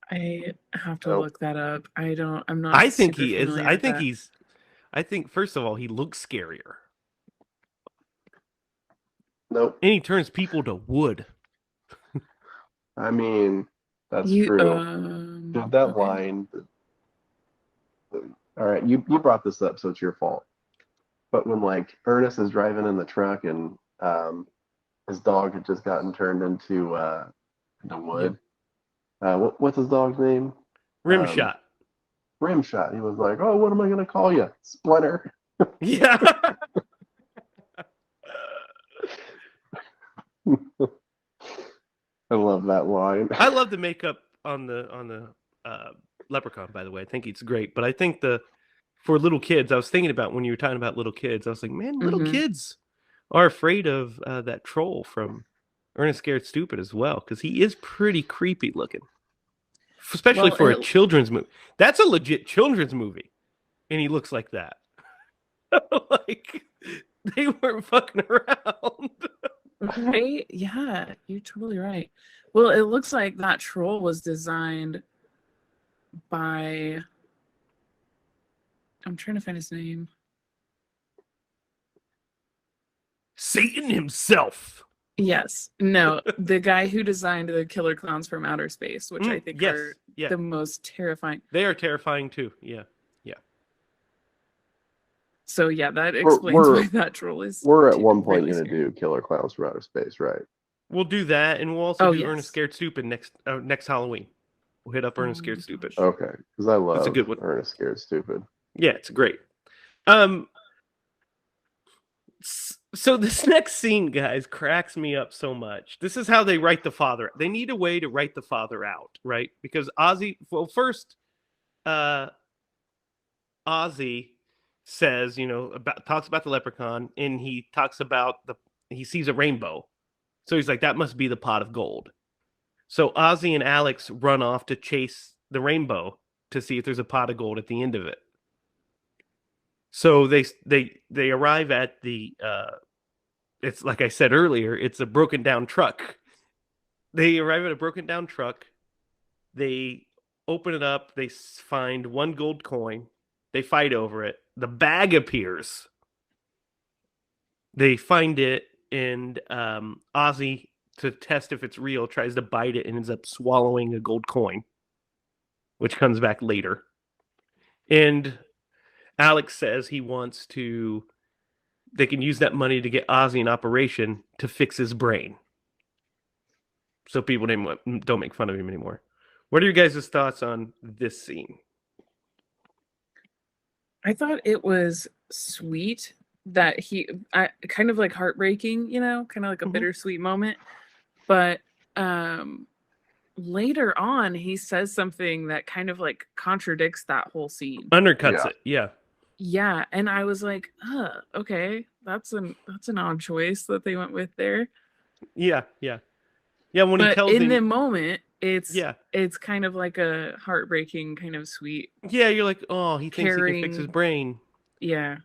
I have to look that up. I'm not. I think he is. I think first of all, he looks scarier. Nope. And he turns people to wood. I mean, that's true. Dude, that line. All right, you brought this up, so it's your fault. But when like Ernest is driving in the truck and his dog had just gotten turned into wood. Yep. What's his dog's name? Rimshot. Rimshot. He was like, "Oh, what am I gonna call you, Splinter?" Yeah. I love that line. I love the makeup on the leprechaun. By the way, I think it's great. But I think for little kids, I was thinking about when you were talking about little kids. I was like, man, little kids are afraid of that troll from Ernest Scared Stupid as well, because he is pretty creepy looking, especially for a children's movie. That's a legit children's movie, and he looks like that. Like they weren't fucking around. Right? Yeah, you're totally right. Well, it looks like that troll was designed by, I'm trying to find his name. Satan himself. Yes. No, the guy who designed the killer clowns from outer space, which I think are the most terrifying. They are terrifying too. Yeah. So yeah, that explains why that troll is. We're at one point going to do Killer Clowns from Outer Space, right? We'll do that, and we'll also Oh, do Ernest yes. Scared Stupid next Halloween. We'll hit up Oh Ernest my Scared Stupid. gosh. Okay, because I That's a love good one. Ernest Scared Stupid. Yeah, it's great. Um, so this next scene, guys, cracks me up so much. This is how they write the father. They need a way to write the father out, right? Because Ozzy, well, first, uh, Ozzy says, talks about the leprechaun, and he talks about he sees a rainbow. So he's like, that must be the pot of gold. So Ozzy and Alex run off to chase the rainbow to see if there's a pot of gold at the end of it. So they arrive at the it's like I said earlier, it's a broken down truck. They arrive at a broken down truck. They open it up. They find one gold coin. They fight over it. The bag appears. They find it, and Ozzy, to test if it's real, tries to bite it and ends up swallowing a gold coin, which comes back later. And Alex says they can use that money to get Ozzy an operation to fix his brain, so people don't make fun of him anymore. What are your guys' thoughts on this scene? I thought it was sweet that kind of like heartbreaking, kind of like a Mhm. bittersweet moment. But later on, he says something that kind of like contradicts that whole scene. Undercuts Yeah. it, yeah. Yeah, and I was like, okay, that's an odd choice that they went with there. Yeah. When he But tells in him, the moment, it's yeah, kind of like a heartbreaking, kind of sweet, you're like, oh, he thinks he can fix his caring. brain. Yeah,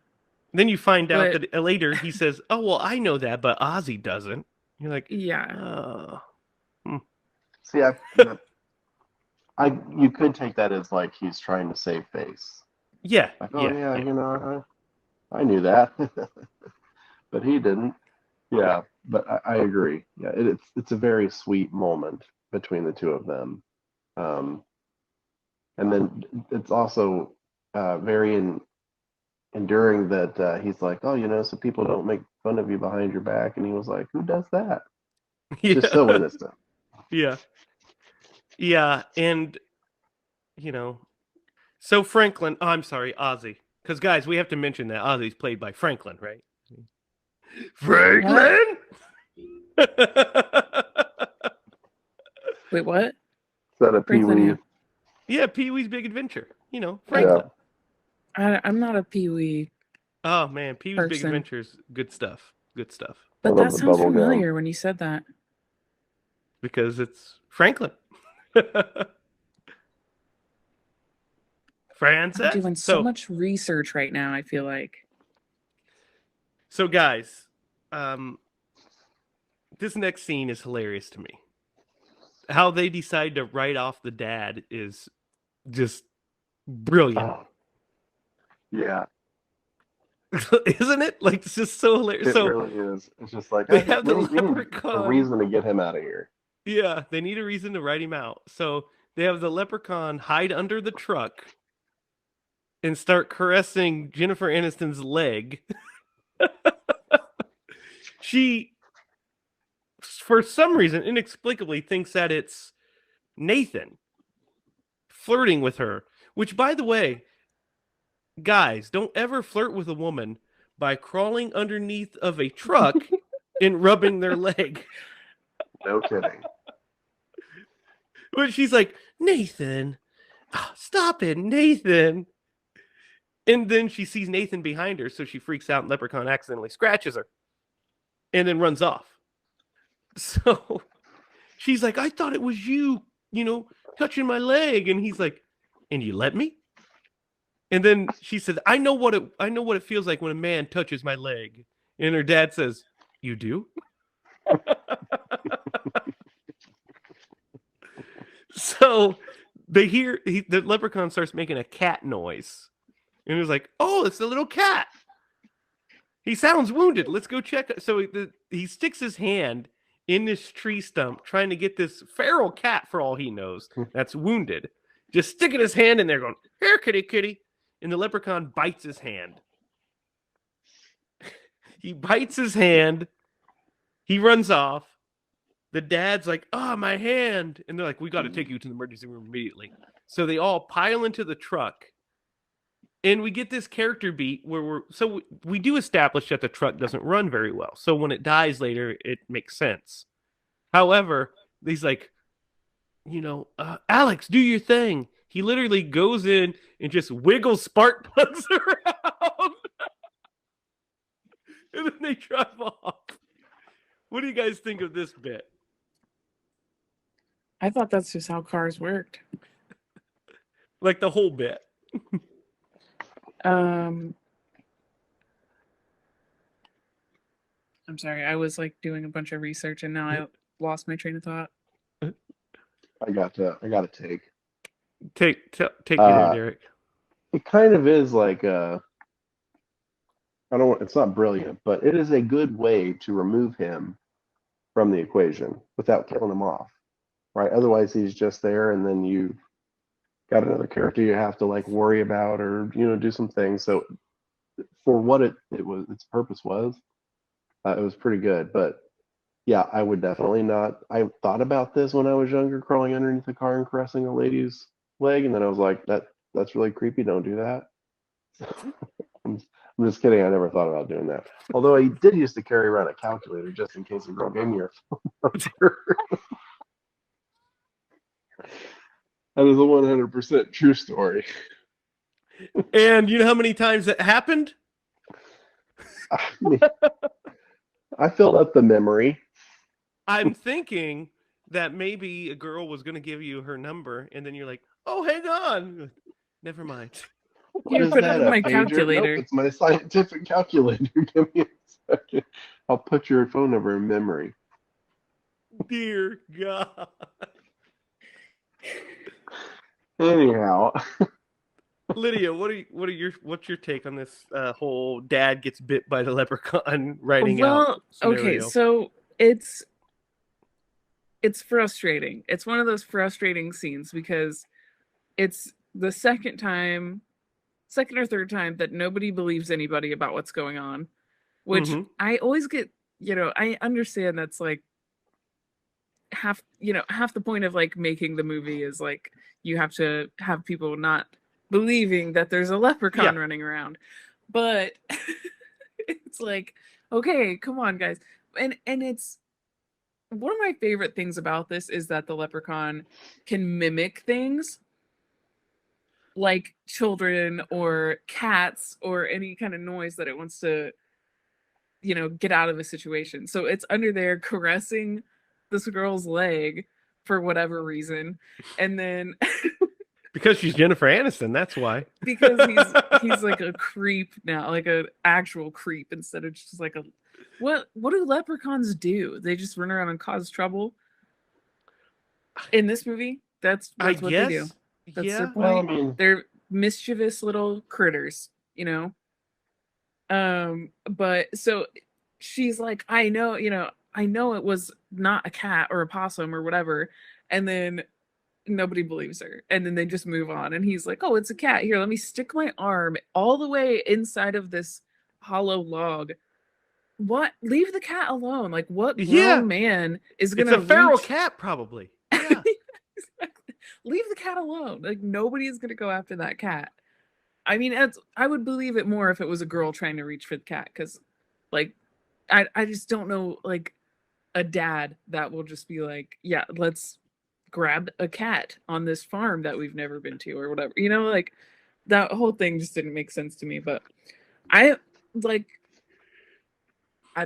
Then you find out but that later he says, "Oh well, I know that, but Ozzy doesn't." You're like, yeah, "Oh, See, you could take that as like he's trying to save face. yeah, Like, oh yeah, yeah, yeah." I knew that, but he didn't. Yeah, but I agree. Yeah, it's a very sweet moment between the two of them, and then it's also very enduring that he's like, oh, so people don't make fun of you behind your back, and he was like, who does that? Just so Yeah, innocent. yeah, yeah, and you know, so Franklin. Oh, I'm sorry, Ozzy. Because guys, we have to mention that Ozzy's played by Franklin, right? what? Franklin. Wait, what? Is that a Pee Franklin Wee? who? Yeah, Pee Wee's Big Adventure. Yeah. Franklin. I'm not a Pee Wee Oh man, Pee Wee's Big person, Adventures. Good stuff. Good stuff. I but love that the sounds bubble gum. familiar when you said that. Because it's Franklin. I'm Francis. doing so much research right now, I feel like. So guys, this next scene is hilarious to me. How they decide to write off the dad is just brilliant. Oh, yeah, Isn't it? Like, it's just so hilarious. it So really is. It's just like they have the we need a leprechaun. reason to get him out of here. Yeah, they need a reason to write him out. So they have the leprechaun hide under the truck and start caressing Jennifer Aniston's leg. She, for some reason, inexplicably thinks that it's Nathan flirting with her. Which, by the way, guys, don't ever flirt with a woman by crawling underneath of a truck and rubbing their leg. No kidding. But she's like, Nathan, stop it, Nathan. And then she sees Nathan behind her, so she freaks out and Leprechaun accidentally scratches her and then runs off. So she's like, I thought it was you, touching my leg. And he's like, and you let me? And then she said, I know what it feels like when a man touches my leg. And her dad says, you do? So the leprechaun starts making a cat noise. And he was like, oh, it's the little cat. He sounds wounded. Let's go check. So he sticks his hand in this tree stump trying to get this feral cat, for all he knows, that's wounded. Just sticking his hand in there going, here, kitty, kitty. And the leprechaun bites his hand. He bites his hand. He runs off. the dad's like, "Oh, my hand," and they're like, "We got to take you to the emergency room immediately." So they all pile into the truck, and we get this character beat where we do establish that the truck doesn't run very well. So when it dies later, it makes sense. However, he's like, Alex, do your thing. He literally goes in and just wiggles spark plugs around, and then they drive off. What do you guys think of this bit? I thought that's just how cars worked. Like the whole bit. I'm sorry, I was like doing a bunch of research and now I lost my train of thought. I got to take. Take me there, Derek. It kind of is like it's not brilliant, but it is a good way to remove him from the equation without killing him off. Right? Otherwise he's just there, and then you got another character you have to like worry about, or do some things. So for what its purpose was, it was pretty good. But yeah, I would definitely not. I thought about this when I was younger, crawling underneath a car and caressing a lady's leg, and then I was like, that's really creepy. Don't do that. I'm just kidding. I never thought about doing that. Although I did used to carry around a calculator just in case a girl gave me her phone number. That is a 100% true story. And you know how many times that happened? I filled up the memory. I'm thinking that maybe a girl was going to give you her number, and then you're like, "Oh, hang on, never mind." Here, put it in my calculator. Nope, it's my scientific calculator. Give me a second. I'll put your phone number in memory. Dear God. Anyhow, Lydia, what's your take on this whole dad gets bit by the leprechaun writing out scenario? Okay, so it's frustrating. It's one of those frustrating scenes because it's the second or third time that nobody believes anybody about what's going on, which I always get, I understand that's like half the point of like making the movie is like you have to have people not believing that there's a leprechaun running around, but it's like, okay, come on guys. And it's one of my favorite things about this is that the leprechaun can mimic things like children or cats or any kind of noise that it wants to get out of a situation. So it's under there caressing this girl's leg for whatever reason, and then because she's Jennifer Aniston, that's why. Because he's like a creep now, like an actual creep instead of just like a what do leprechauns do? They just run around and cause trouble. In this movie, that's what they do. That's their point. Well, I mean, they're mischievous little critters, but so she's like, I know it was not a cat or a possum or whatever, and then nobody believes her, and then they just move on, and he's like, oh, it's a cat. Here, let me stick my arm all the way inside of this hollow log. What? Leave the cat alone. Like, what grown man is gonna it's a feral cat, probably. Yeah. Exactly. Leave the cat alone. Like, nobody is gonna go after that cat. I mean, I would believe it more if it was a girl trying to reach for the cat, because like I just don't know, like, a dad that will just be like, yeah, let's grab a cat on this farm that we've never been to or whatever. Like, that whole thing just didn't make sense to me. But I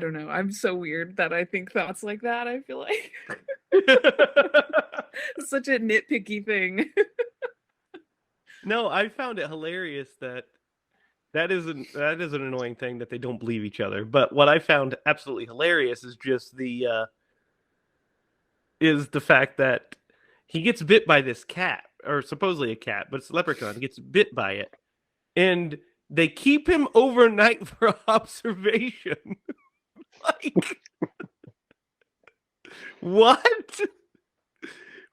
don't know. I'm so weird that I think thoughts like that, I feel like. It's such a nitpicky thing. No, I found it hilarious that is an annoying thing that they don't believe each other. But what I found absolutely hilarious is just the fact that he gets bit by this cat, or supposedly a cat, but it's a leprechaun. He gets bit by it, and they keep him overnight for observation. Like, what?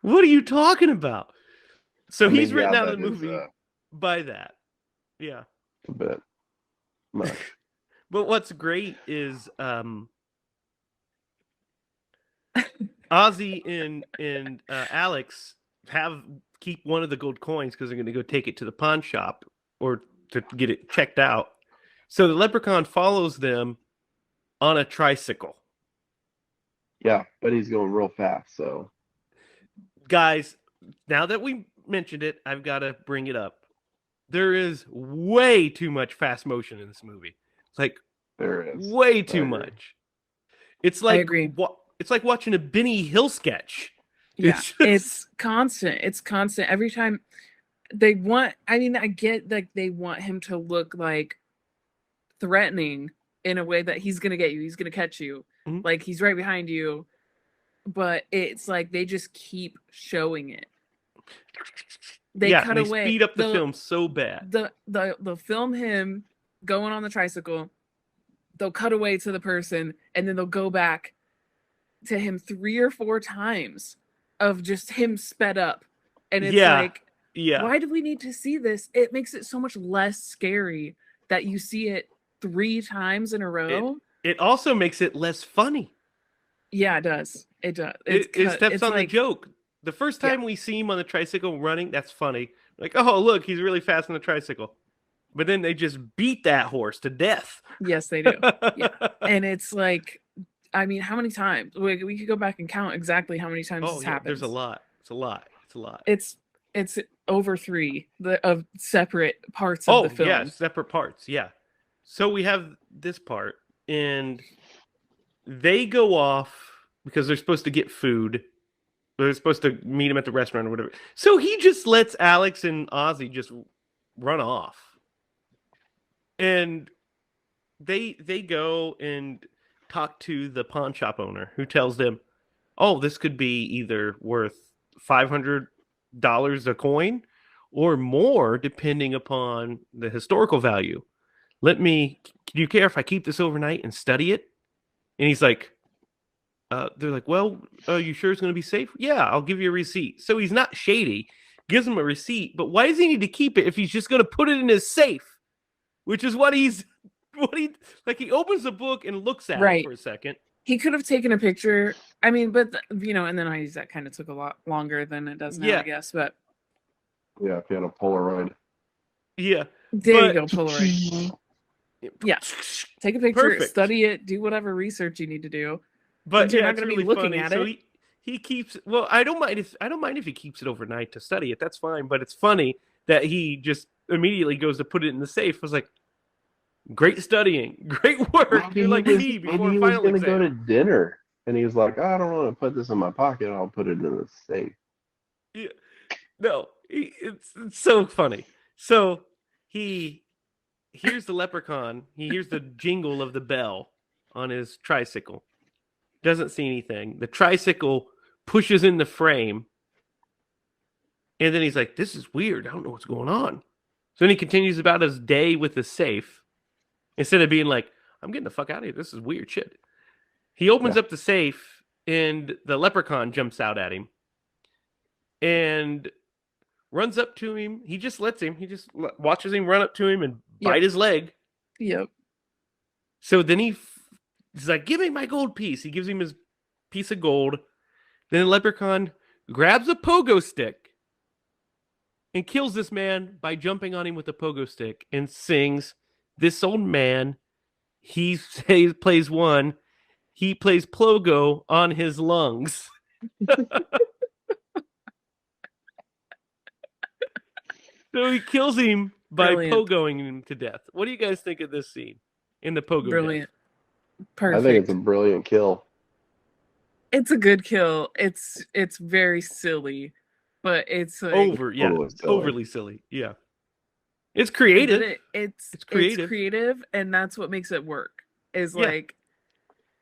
What are you talking about? So he's written out of the movie by that. Yeah. A bit much. But what's great is Ozzy and Alex keep one of the gold coins because they're going to go take it to the pawn shop or to get it checked out. So the leprechaun follows them on a tricycle. Yeah, but he's going real fast, so Guys, now that we mentioned it, I've got to bring it up. There is way too much fast motion in this movie. It's like there is way too much. It's I like agree. It's like watching a Benny Hill sketch. Yeah, it's constant. It's constant. Every time they want, I mean, I get like they want him to look like threatening in a way that he's gonna get you, he's gonna catch you, like he's right behind you. But it's like they just keep showing it. They cut away. Speed up the film so bad. They'll film him going on the tricycle. They'll cut away to the person, and then they'll go back to him 3 or 4 times of just him sped up. And it's why do we need to see this? It makes it so much less scary that you see it 3 times in a row. It also makes it less funny. Yeah, it does. It does. It steps on the joke. The first time we see him on the tricycle running, that's funny. Like, oh, look, he's really fast on the tricycle. But then they just beat that horse to death. Yes, they do. Yeah. And it's like, I mean, how many times? We could go back and count exactly how many times this happens. There's a lot. It's a lot. It's over 3 of separate parts of the film. Yeah, separate parts. Yeah. So we have this part, and they go off because they're supposed to get food. They're supposed to meet him at the restaurant or whatever. So he just lets Alex and Ozzy just run off. And they go and talk to the pawn shop owner, who tells them, oh, this could be either worth $500 a coin or more, depending upon the historical value. Do you care if I keep this overnight and study it? And he's like, they're like, well, you sure it's going to be safe? Yeah, I'll give you a receipt. So he's not shady, gives him a receipt, but why does he need to keep it if he's just going to put it in his safe? Which is what he opens the book and looks at it for a second. He could have taken a picture. I mean, but and then that kind of took a lot longer than it does now, I guess. But yeah, if you had a Polaroid. Yeah. There you go, Polaroid. Yeah. Take a picture, study it, do whatever research you need to do. But you're not going to be looking at it. He keeps. Well, I don't mind if he keeps it overnight to study it. That's fine. But it's funny that he just immediately goes to put it in the safe. I was like, great studying, great work. You're like me before a final exam. He was going to go to dinner, and he was like, oh, I don't want to put this in my pocket. I'll put it in the safe. Yeah. No, it's so funny. So he hears the leprechaun. He hears the jingle of the bell on his tricycle. Doesn't see anything. The tricycle pushes in the frame. And then he's like, this is weird. I don't know what's going on. So then he continues about his day with the safe. Instead of being like, I'm getting the fuck out of here. This is weird shit. He opens up the safe, and the leprechaun jumps out at him. And runs up to him. He just lets him. He just watches him run up to him and bite his leg. Yep. So then he's like, give me my gold piece. He gives him his piece of gold. Then the leprechaun grabs a pogo stick and kills this man by jumping on him with a pogo stick and sings, this old man, he plays one, he plays plogo on his lungs. So he kills him by pogoing him to death. What do you guys think of this scene in the pogo? Brilliant. Death? Perfect. I think it's a brilliant kill. It's a good kill. It's very silly, but it's like, overly silly. Yeah. It's creative. It's creative, and that's what makes it work. Like,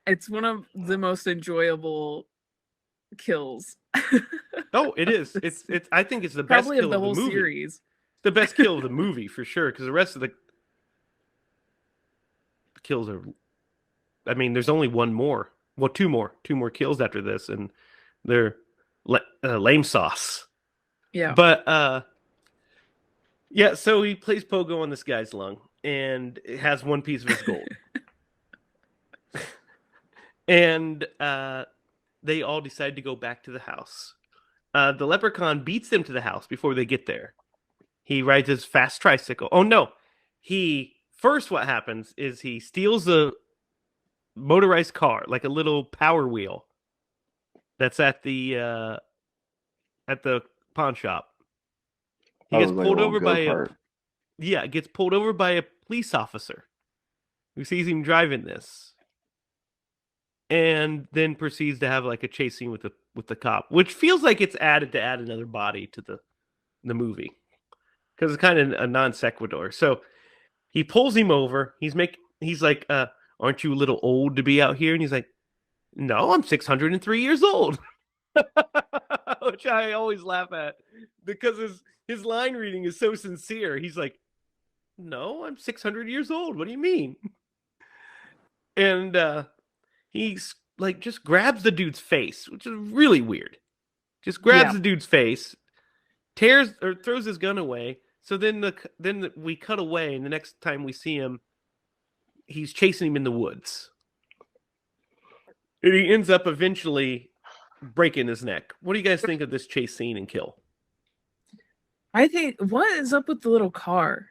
it's one of the most enjoyable kills. Oh, it is. It's. I think it's the best probably kill of the whole movie. Series. The best kill of the movie for sure, because the rest of the kills are. I mean, there's only one more. Well, two more kills after this, and they're lame sauce. Yeah. But yeah. So he plays pogo on this guy's lung, and it has one piece of his gold. And they all decide to go back to the house. The leprechaun beats them to the house before they get there. He rides his fast tricycle. Oh no. What happens is he steals a motorized car, like a little power wheel that's at the pawn shop. He Oh, it gets was like a pulled little over go by kart. gets pulled over by a police officer who sees him driving this, and then proceeds to have like a chase scene with the cop, which feels like it's added to add another body to the movie because it's kind of a non sequitur. So he pulls him over. He's like, "Aren't you a little old to be out here?" And he's like, "No, I'm 603 years old," which I always laugh at because his line reading is so sincere. He's like, "No, I'm 600 years old. What do you mean?" And he's like just grabs the dude's face, which is really weird. Just grabs Yeah. the dude's face, tears or throws his gun away. So then we cut away, and the next time we see him, he's chasing him in the woods. And he ends up eventually breaking his neck. What do you guys think of this chase scene and kill? I think, what is up with the little car?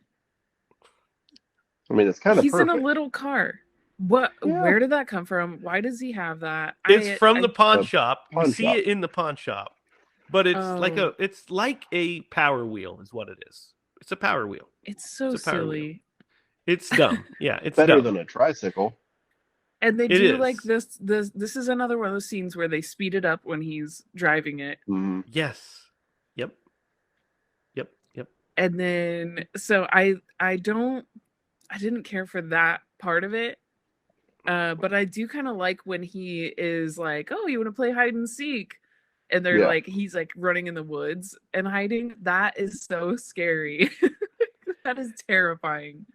I mean, it's kind of He's perfect. in a little car. What? Yeah. Where did that come from? Why does he have that? It's from the pawn The shop. pawn We see shop. it in the pawn shop, but it's Oh. it's like a power wheel, is what it is. It's a power wheel. It's so It's a power wheel. silly. It's dumb. Yeah, it's Better dumb. than a tricycle. And they It do is. like this. This is another one of those scenes where they speed it up when he's driving it. Mhm. Yes. Yep. And then so I didn't care for that part of it. But I do kind of like when he is like, "Oh, you want to play hide and seek?" And they're Yeah. like, he's like running in the woods and hiding. That is so scary. That is terrifying.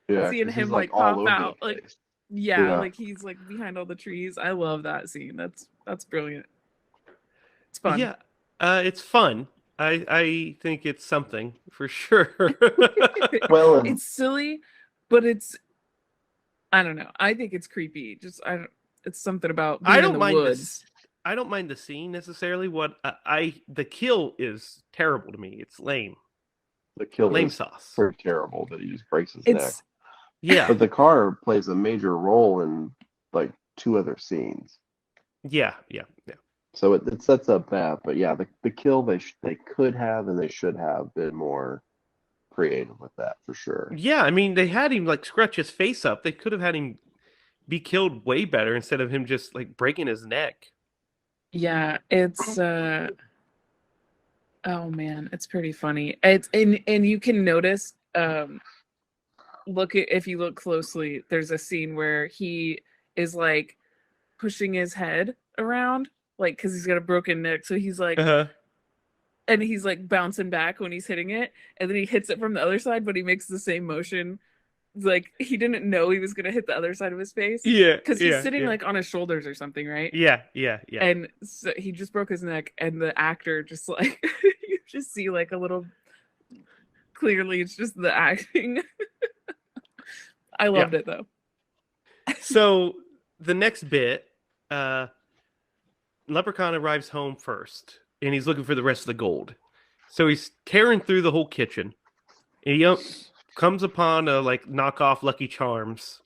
Yeah, Seeing 'cause him he's like all pop over the out, like place. yeah, Yeah. like he's like behind all the trees. I love that scene. That's brilliant. It's fun. Yeah. It's fun. I think it's something for sure. Well, and It's silly, but I don't know. I think it's creepy. Just I don't. It's something about being I in don't the mind woods. this. I don't mind the scene necessarily. What the kill is terrible to me. It's lame. the kill Lame is sauce. pretty terrible that he just breaks his neck. It's Yeah. But the car plays a major role in like 2 other scenes. Yeah. So it sets up that. But yeah, the kill they could have and they should have been more creative with that for sure. Yeah, I mean, they had him like scratch his face up. They could have had him be killed way better instead of him just like breaking his neck. yeah. It's oh man, it's pretty funny. It's and you can notice if you look closely, there's a scene where he is like pushing his head around, like because he's got a broken neck. So he's like, Uh-huh. and he's like bouncing back when he's hitting it, and then he hits it from the other side, but he makes the same motion. It's like he didn't know he was gonna hit the other side of his face. Yeah. Because he's yeah, sitting yeah. like on his shoulders or something, right? Yeah. And so he just broke his neck, and the actor just like you just see like a little clearly it's just the acting. I loved it though. So the next bit, Leprechaun arrives home first, and he's looking for the rest of the gold. So he's tearing through the whole kitchen, and he comes upon a like knockoff Lucky Charms,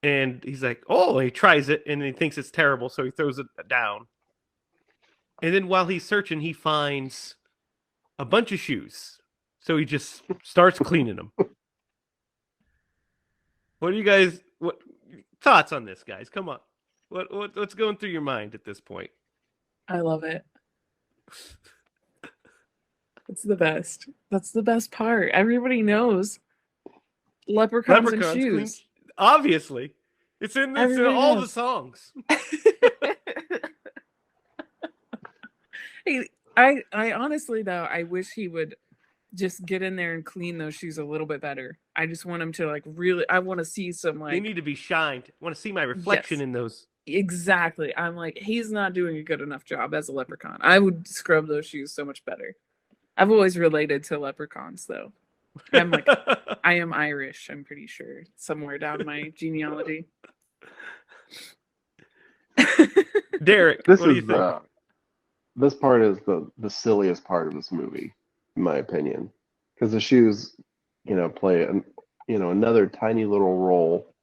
and he's like, "Oh!" He tries it, and he thinks it's terrible, so he throws it down. And then while he's searching, he finds a bunch of shoes. So he just starts cleaning them. What do you guys? What thoughts on this, guys? Come on. What's going through your mind at this point? I love it. It's the best. That's the best part. Everybody knows leprechauns and shoes. Obviously, it's in all the songs. Hey, I honestly though, I wish he would just get in there and clean those shoes a little bit better. I just want him to like really. I want to see some like. They need to be shined. I want to see my reflection Yes. in those. Exactly. I'm like, he's not doing a good enough job as a leprechaun. I would scrub those shoes so much better. I've always related to leprechauns though. I'm like, I am Irish, I'm pretty sure, somewhere down my genealogy. Derek, This what do you is think? this part is the silliest part of this movie, in my opinion, because the shoes, play another tiny little role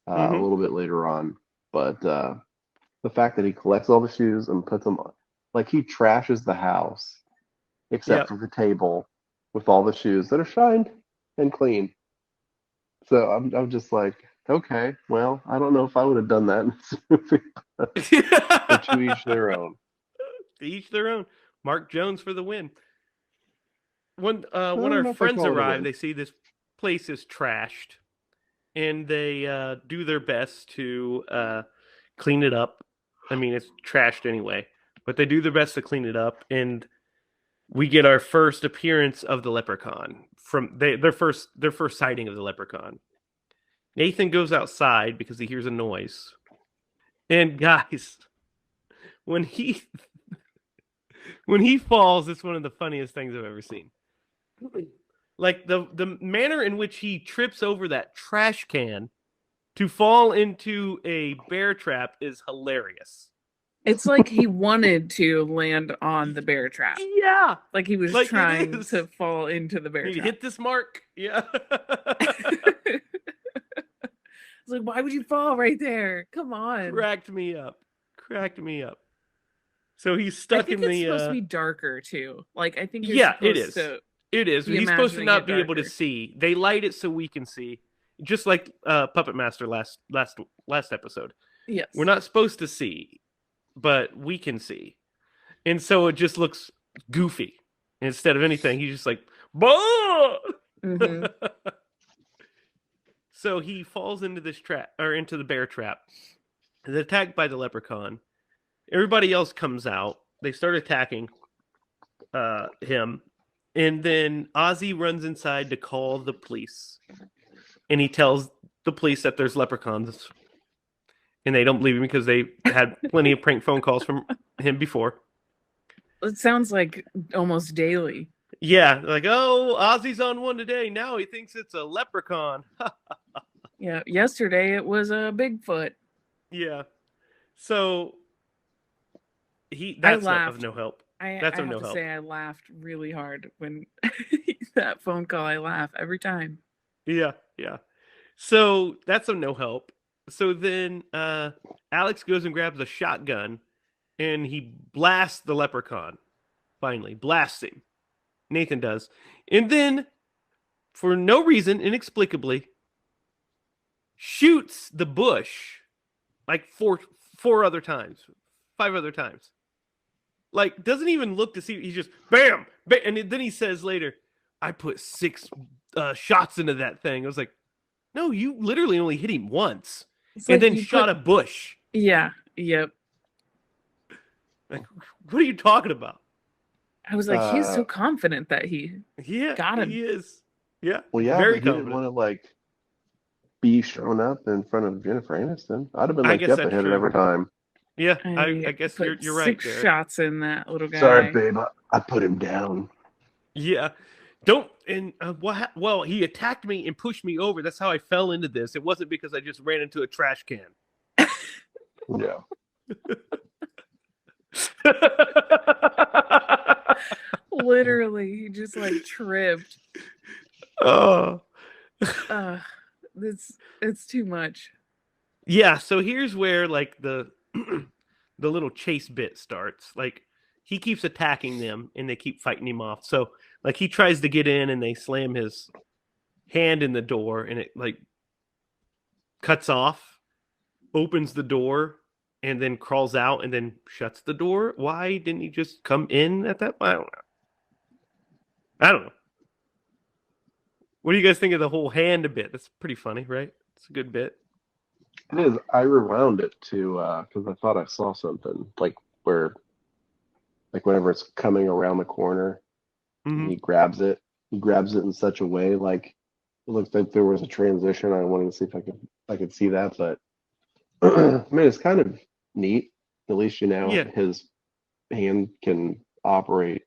a Mm-hmm. little bit later on, but the fact that he collects all the shoes and puts them on, like he trashes the house except Yep. for the table with all the shoes that are shined and clean. So I'm just like, okay, well, I don't know if I would have done that in this movie, but to each their own. To each their own. Mark Jones for the win. I When don't our know if I friends call it a arrive, win. they see this place is trashed, and they do their best to clean it up. I mean, it's trashed anyway, but they do their best to clean it up, and we get our first appearance of the Leprechaun from their first sighting of the Leprechaun. Nathan goes outside because he hears a noise, and guys, when he when he falls, it's one of the funniest things I've ever seen. Like the manner in which he trips over that trash can to fall into a bear trap is hilarious. It's like he wanted to land on the bear trap. Yeah, Like he was like it trying is. to fall into the bear Need to trap. hit this mark. Yeah. It's like, why would you fall right there? Come on. Cracked me up. Cracked me up. So he's I stuck think in it's the supposed to be darker too. Like I think you're Yeah, it supposed is. to It is. be He's supposed to imagining not it be able to darker. see. They light it so we can see. Just like Puppet Master last episode. Yes. We're not supposed to see, but we can see. And so it just looks goofy. Instead of anything, he's just like, "Bah!" Mm-hmm. So he falls into this trap or into the bear trap. Is attacked by the leprechaun. Everybody else comes out. They start attacking him. And then Ozzy runs inside to call the police. And he tells the police that there's leprechauns. And they don't believe him because they had plenty of prank phone calls from him before. It sounds like almost daily. Yeah, like, oh, Ozzy's on one today. Now he thinks it's a leprechaun. Yeah. Yesterday it was a Bigfoot. Yeah. So I that's laughed. of no help. I That's of have no to help. say I laughed really hard when that phone call. I laugh every time. Yeah, yeah. So that's of no help. So then Alex goes and grabs a shotgun and he blasts the leprechaun. Finally, blasts him. Nathan does. And then, for no reason, inexplicably, shoots the bush like four other times, 5 other times. Like, doesn't even look to see. He's just bam, bam, and then he says later, "I put 6 shots into that thing." I was like, "No, you literally only hit him once, It's and like then you shot put. a bush." Yeah. Yep. Like, what are you talking about? I was like, he's so Uh, confident that he Yeah, got him. he is. Yeah, well, yeah, very but he didn't confident. want to like be shown up in front of Jennifer Aniston. I'd have been I like, guess "Yep, I that's hit it true. every time." Yeah, I I guess put you're right six there. shots in that little Sorry, guy. babe, I put him down. Yeah. Don't and well, he attacked me and pushed me over. That's how I fell into this. It wasn't because I just ran into a trash can. Yeah. Literally, he just like tripped. Oh. It's too much. Yeah, so here's where like the the little chase bit starts. Like he keeps attacking them and they keep fighting him off. So like he tries to get in and they slam his hand in the door and it like cuts off, opens the door and then crawls out and then shuts the door. Why didn't he just come in at that? I don't know. I don't know. What do you guys think of the whole hand bit? That's pretty funny, right? It's a good bit. It is. I rewound it to because I thought I saw something like where, like whenever it's coming around the corner, and Mm-hmm. he grabs it. He grabs it in such a way like it looks like there was a transition. I wanted to see if I could see that, but I mean it's kind of neat. At least Yeah, his hand can operate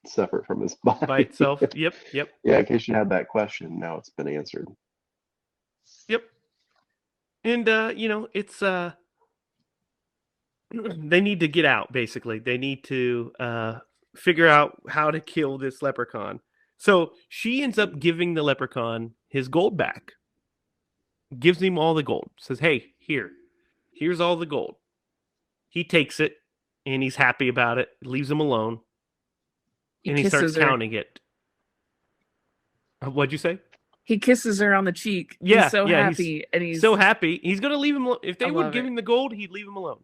separate from his by body. itself. Yep, yep, Yeah, in case you had that question, now it's been answered. yep. And it's they need to get out. Basically, they need to figure out how to kill this leprechaun. So she ends up giving the leprechaun his gold back. Gives him all the gold. Says, "Hey, here's all the gold." He takes it, and he's happy about it. Leaves him alone, He and he starts kisses her. counting it. What'd you say? He kisses her on the cheek. He's Yeah, so yeah, he's happy, and so happy. He's gonna leave him. If I they would love give it. him the gold, he'd leave him alone.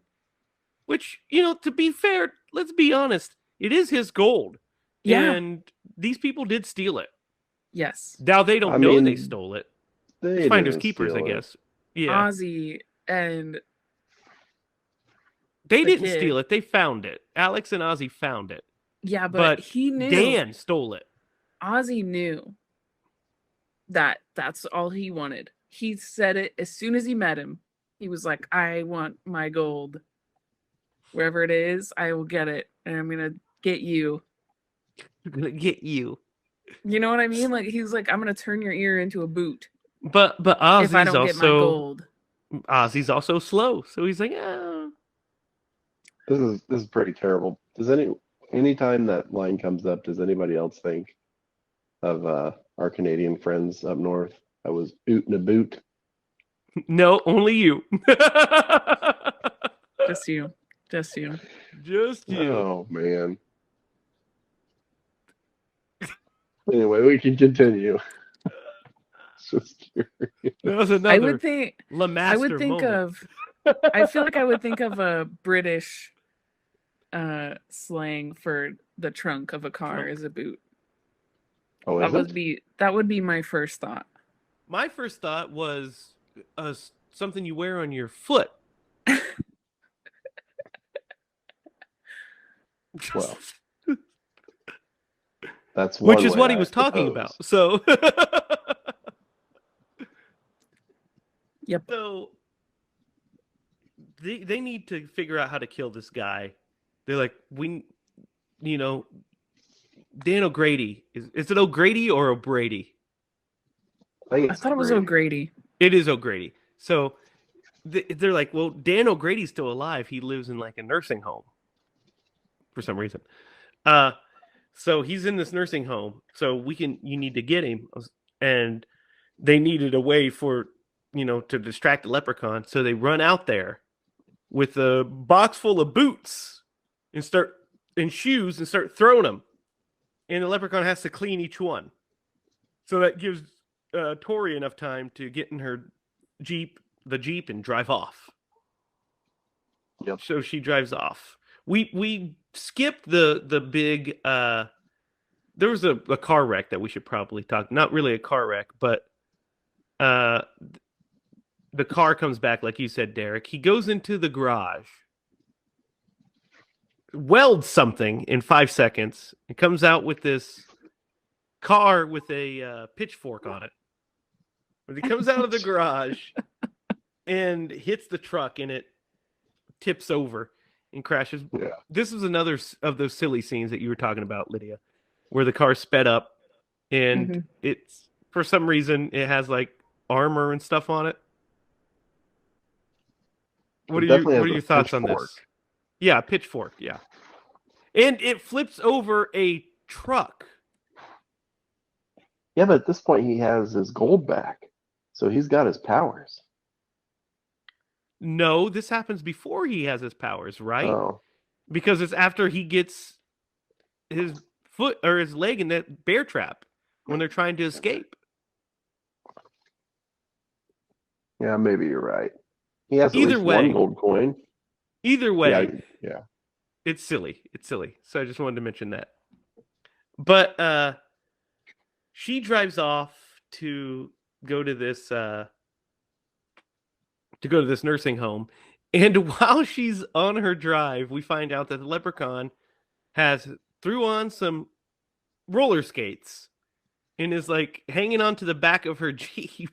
Which, to be fair, let's be honest, it is his gold, Yeah. and these people did steal it. Yes. Now they I don't know they mean, stole it. It's they finders didn't keepers, I steal it. guess. Yeah, Ozzy and they the didn't steal kid. it. They found it. Alex and Ozzy found it, Yeah, but but he knew. Dan stole it. Ozzy knew that that's all he wanted. He said it as soon as he met him. He was like, I want my gold. Wherever it is, I will get it. And I'm going to get you. I'm gonna get you. You know what I mean? Like, he's like, I'm going to turn your ear into a boot But if I don't get my gold. Ozzy's also slow, so he's like, This is pretty terrible. Does any time that line comes up, does anybody else think of our Canadian friends up north? I was ootin' a boot. no, only you. Just you. Just you. Just you. Oh man. Anyway, we can continue. Just curious. That was I another would think Lemaster moment. of I feel like I would think of a British slang for the trunk of a car Trunk. as a boot. Oh, is it? That would be my first thought. My first thought was something you wear on your foot. Well, that's one which is way, what he I was talking suppose. about. So, Yep. so they need to figure out how to kill this guy. They're like, Dan O'Grady. Is it O'Grady or O'Brady? I thought it was O'Grady. It is O'Grady. So they're like, well, Dan O'Grady's still alive. He lives in like a nursing home for some reason. So he's in this nursing home. So you need to get him. And they needed a way for, to distract the leprechaun. So they run out there with a box full of boots and shoes and start throwing them. And the leprechaun has to clean each one. So that gives Tori enough time to get in the Jeep, and drive off. Yep. So she drives off. We skipped the big. There was a car wreck that we should probably talk. Not really a car wreck, but the car comes back, like you said, Derek. He goes into the garage, welds something in 5 seconds, and comes out with this car with a pitchfork on it. But he comes out of the garage and hits the truck, and it tips over and crashes. Yeah. This is another of those silly scenes that you were talking about, Lydia, where the car sped up, and it's for some reason it has like armor and stuff on it. What are your thoughts on this? Yeah, pitchfork. Yeah, and it flips over a truck. Yeah, but at this point he has his gold back, so he's got his powers. No, this happens before he has his powers, right? Oh. Because it's after he gets his foot or his leg in that bear trap when they're trying to escape. Yeah, maybe you're right. He has at Either least way, one gold coin. Either way, yeah. It's silly. It's silly. So I just wanted to mention that. But she drives off to go to this nursing home. And while she's on her drive, we find out that the leprechaun threw on some roller skates and is like hanging onto the back of her Jeep.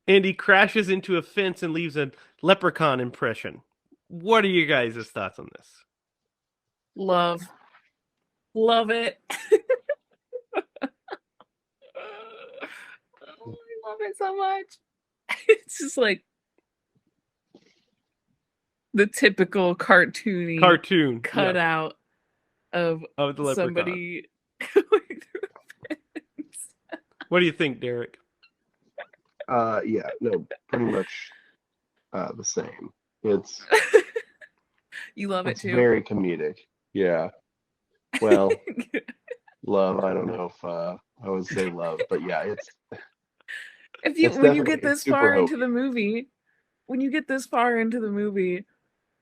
And he crashes into a fence and leaves a leprechaun impression. What are you guys' thoughts on this? Love it. Oh, I love it so much. It's just like the typical cartoony cartoon, yeah, cutout of of the Leprechaun. somebody going through a fence. What do you think, Derek? Yeah, no, pretty much the same. It's You love it it's too. very comedic. Yeah. Well, love. I don't know if I would say love, but yeah, it's When you definitely get it's this super far into hokey. the movie, when you get this far into the movie,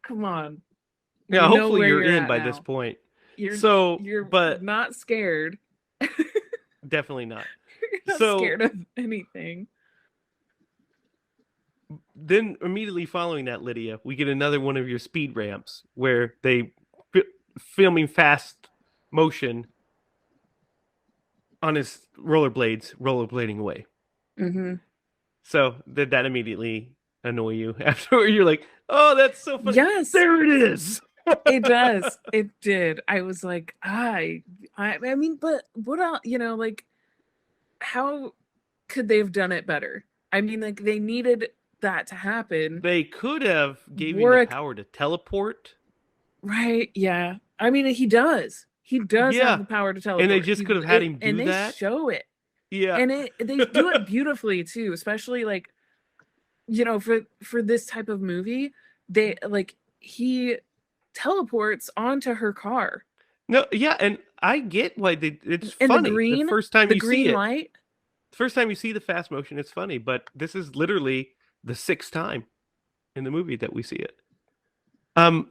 come on. Yeah, You know hopefully where you're you're in at by this now. point. You're So, you're but not scared. definitely not. You're not So scared of anything. then immediately following that, Lydia, we get another one of your speed ramps where they fi- filming fast motion on his rollerblading away. Mm-hmm. So did that immediately annoy you after you're like, oh, that's so funny. Yes, There it is. it does. It did. I was like, I mean, but what else? Like, how could they have done it better? I mean, like, they needed that to happen. They could have gave him the Warwick, power to teleport. right? Yeah. I mean, he does. He does have Yeah. the power to And they teleport. just could have had him And do they that. show it. Yeah. And they do it beautifully too, especially like, for this type of movie, they like he teleports onto her car. No, yeah, and I get why it's And funny the first time the you see green it. light. The first time you see the fast motion, it's funny, but this is literally the sixth time in the movie that we see it.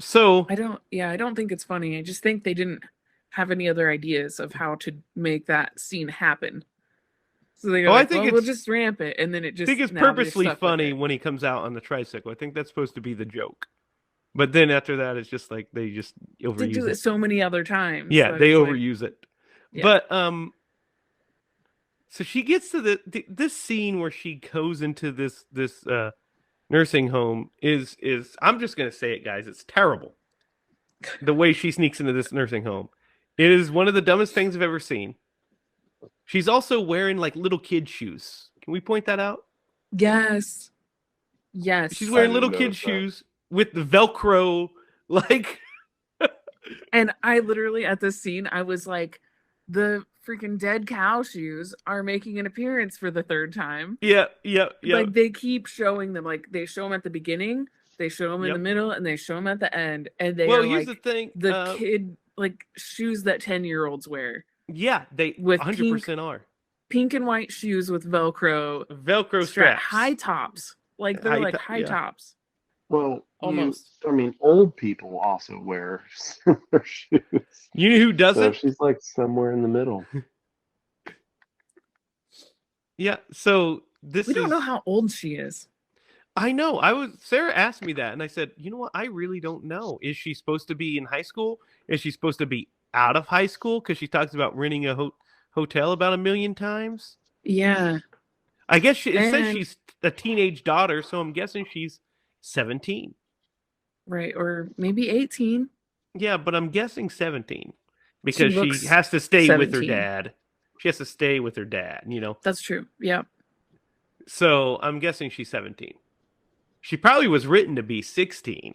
So I don't think it's funny. I just think they didn't have any other ideas of how to make that scene happen. So they go I like, think well, we'll it's just ramp it, and then it I just think it's now they're purposely stuck with funny it. when he comes out on the tricycle. I think that's supposed to be the joke. But then after that, it's just like they just They do overuse it it. so many other times. Yeah, That they it's like, overuse it. yeah. But so she gets to this scene where she goes into this nursing home is I'm just gonna say it, guys. It's terrible. The way she sneaks into this nursing home. It is one of the dumbest things I've ever seen. She's also wearing like little kid shoes. Can we point that out? Yes. She's Yes. I wearing didn't little kid notice that. shoes with the Velcro, like And I literally at this scene, I was like, the freaking dead cow shoes are making an appearance for the third time. yeah, yeah, yeah, Like they keep showing them. Like they show them at the beginning, they show them in the yep. middle, and they show them at the end. And they Well, are here's the like thing. the kid like shoes that 10-year-olds wear Yeah, they with 100% are pink and white shoes with Velcro Velcro straps. high tops. Like they're like high Yeah. tops. Well, Almost. I mean, old people also wear similar shoes. You know who So doesn't? she's like somewhere in the middle. Yeah. So this We don't is. know how old she is. I know. Sarah asked me that, and I said, you know what? I really don't know. Is she supposed to be in high school? Is she supposed to be out of high school? Because she talks about renting a hotel about 1,000,000 times. Yeah. I guess it says And she's a teenage daughter, so I'm guessing she's 17. right, or maybe 18. Yeah, but I'm guessing 17 She because she looks has to stay with her 17. dad. She has to stay with her dad, That's true. Yeah. So I'm guessing she's 17. She probably was written to be 16,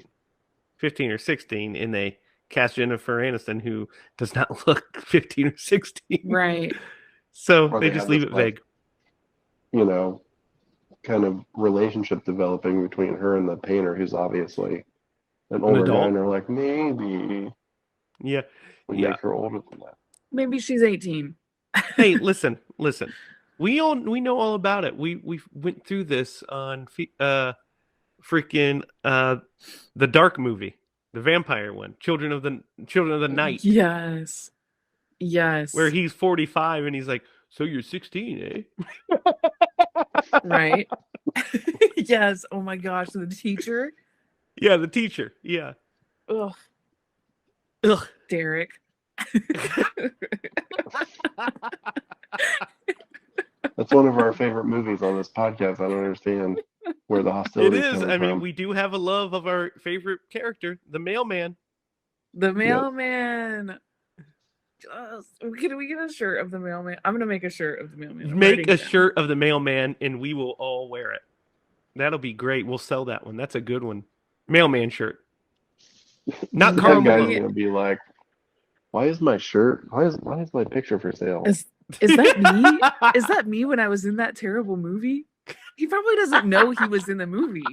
15 or 16, and they cast Jennifer Aniston, who does not look 15 or 16. Right. So Or they they just have leave this, it like, vague. Kind of relationship developing between her and the painter, who's obviously an older guy, adult? and they're like, maybe Yeah. we Yeah. make her older than that. Maybe she's 18. Hey, listen. We know all about it. We went through this on freaking the Dark movie, the vampire one, Children of the Night, Yes. Yes. where he's 45 and he's like, "So you're 16, eh?" right. Yes. Oh my gosh, the teacher. Yeah, the teacher. Yeah. Ugh, Ugh. Derek. That's one of our favorite movies on this podcast. I don't understand where the It hostility is. coming I mean, from. we do have a love of our favorite character, the mailman. The mailman. Can we get a shirt of the mailman? I'm gonna make a shirt of the mailman. I'm Make writing a it down. shirt of the mailman, and we will all wear it. That'll be great. We'll sell that one. That's a good one. Mailman shirt. Not That Carl guy's Malone. gonna be like, why is my shirt? Why is my picture for sale? Is that me? Is that me when I was in that terrible movie? He probably doesn't know he was in the movie.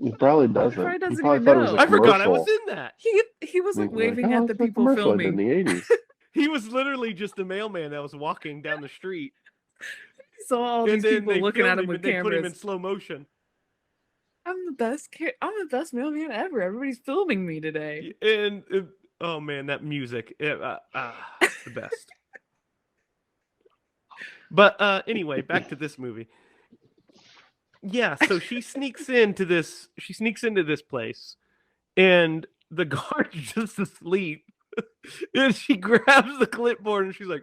He probably He doesn't. probably He doesn't probably even thought it was a know. I forgot I was commercial. in that. He And wasn't he's like, waving oh, at the it's a people commercial I did in filming. the 80s. He was literally just a mailman that was walking down the street, He saw all and these then people they looking at filmed him him with and they put him in cameras. slow motion. I'm the best mailman ever. Everybody's filming me today. And oh man, that music, it's the best. But anyway, back to this movie. Yeah, so she sneaks into this place, and the guard's just asleep. And she grabs the clipboard and she's like,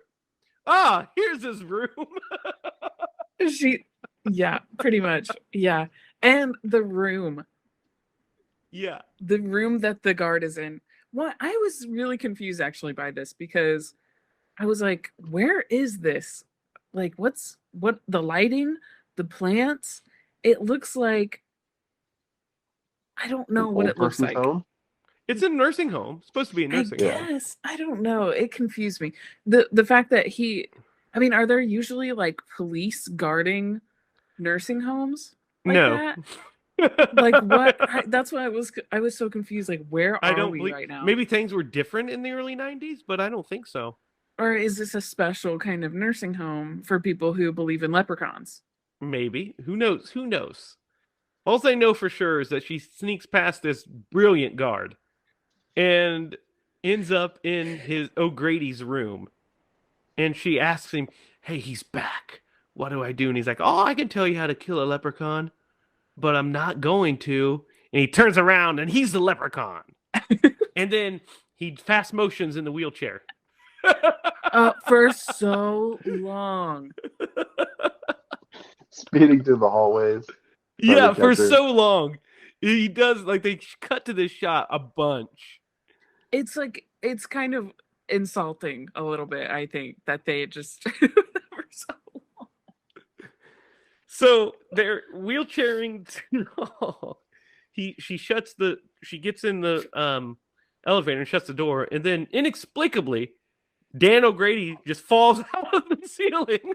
"Ah, here's his room." Yeah, pretty much. Yeah. And the room Yeah. that the guard is in. What I was really confused actually by this because I was like, where is this? Like, what the lighting, the plants? It looks like I don't An know what old it looks person's like. home? It's a nursing home. It's supposed to be a I nursing home. guess I don't know. It confused me. The fact that I mean, are there usually like police guarding nursing homes like No. that? Like what? That's why I was so confused. Like, where I are don't we believe right now? maybe things were different in the early 90s, but I don't think so. Or is this a special kind of nursing home for people who believe in leprechauns? Maybe. Who knows? Who knows? All I know for sure is that she sneaks past this brilliant guard and ends up in his O'Grady's room. And she asks him, "Hey, he's back. What do I do?" And he's like, "Oh, I can tell you how to kill a leprechaun, but I'm not going to." And he turns around and he's the leprechaun. And then he fast motions in the wheelchair. For so long. Speeding through the hallways. Yeah, to for catch her. so long. He does, like, they cut to this shot a bunch. It's like it's kind of insulting a little bit, I think, that they just for so long. So they're wheelchairing to she gets in the elevator and shuts the door, and then inexplicably Dan O'Grady just falls out of the ceiling.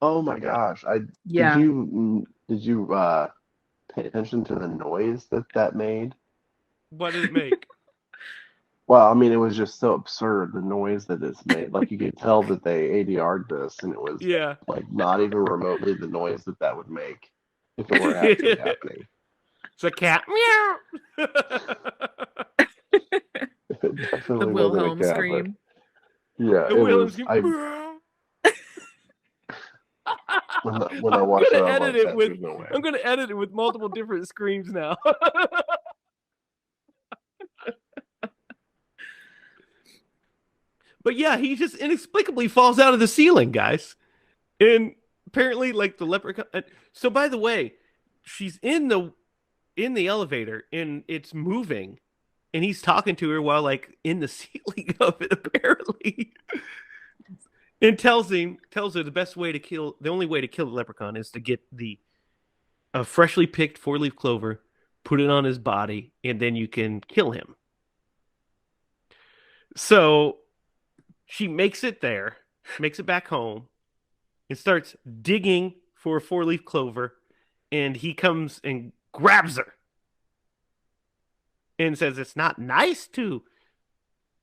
Oh my gosh! Yeah. Did you pay attention to the noise that made? What did it make? Well, I mean, it was just so absurd the noise that it's made. Like you could tell that they ADR'd this, and it was Yeah. like not even remotely the noise that would make if it were actually happening. It's a cat. Meow. It The definitely wasn't a Wilhelm cat, but scream. yeah, The it Wilhelm was. scream. When I watched it, I was like, Edit "There's no way." I'm gonna edit it with multiple different screams now. But yeah, he just inexplicably falls out of the ceiling, guys. And apparently, like the leprechaun. So, by the way, she's in the elevator and it's moving, and he's talking to her while like in the ceiling of it, apparently. And tells her the only way to kill the leprechaun is to get a freshly picked 4-leaf clover, put it on his body, and then you can kill him. So she makes it back home, and starts digging for a 4-leaf clover, and he comes and grabs her and says it's not nice to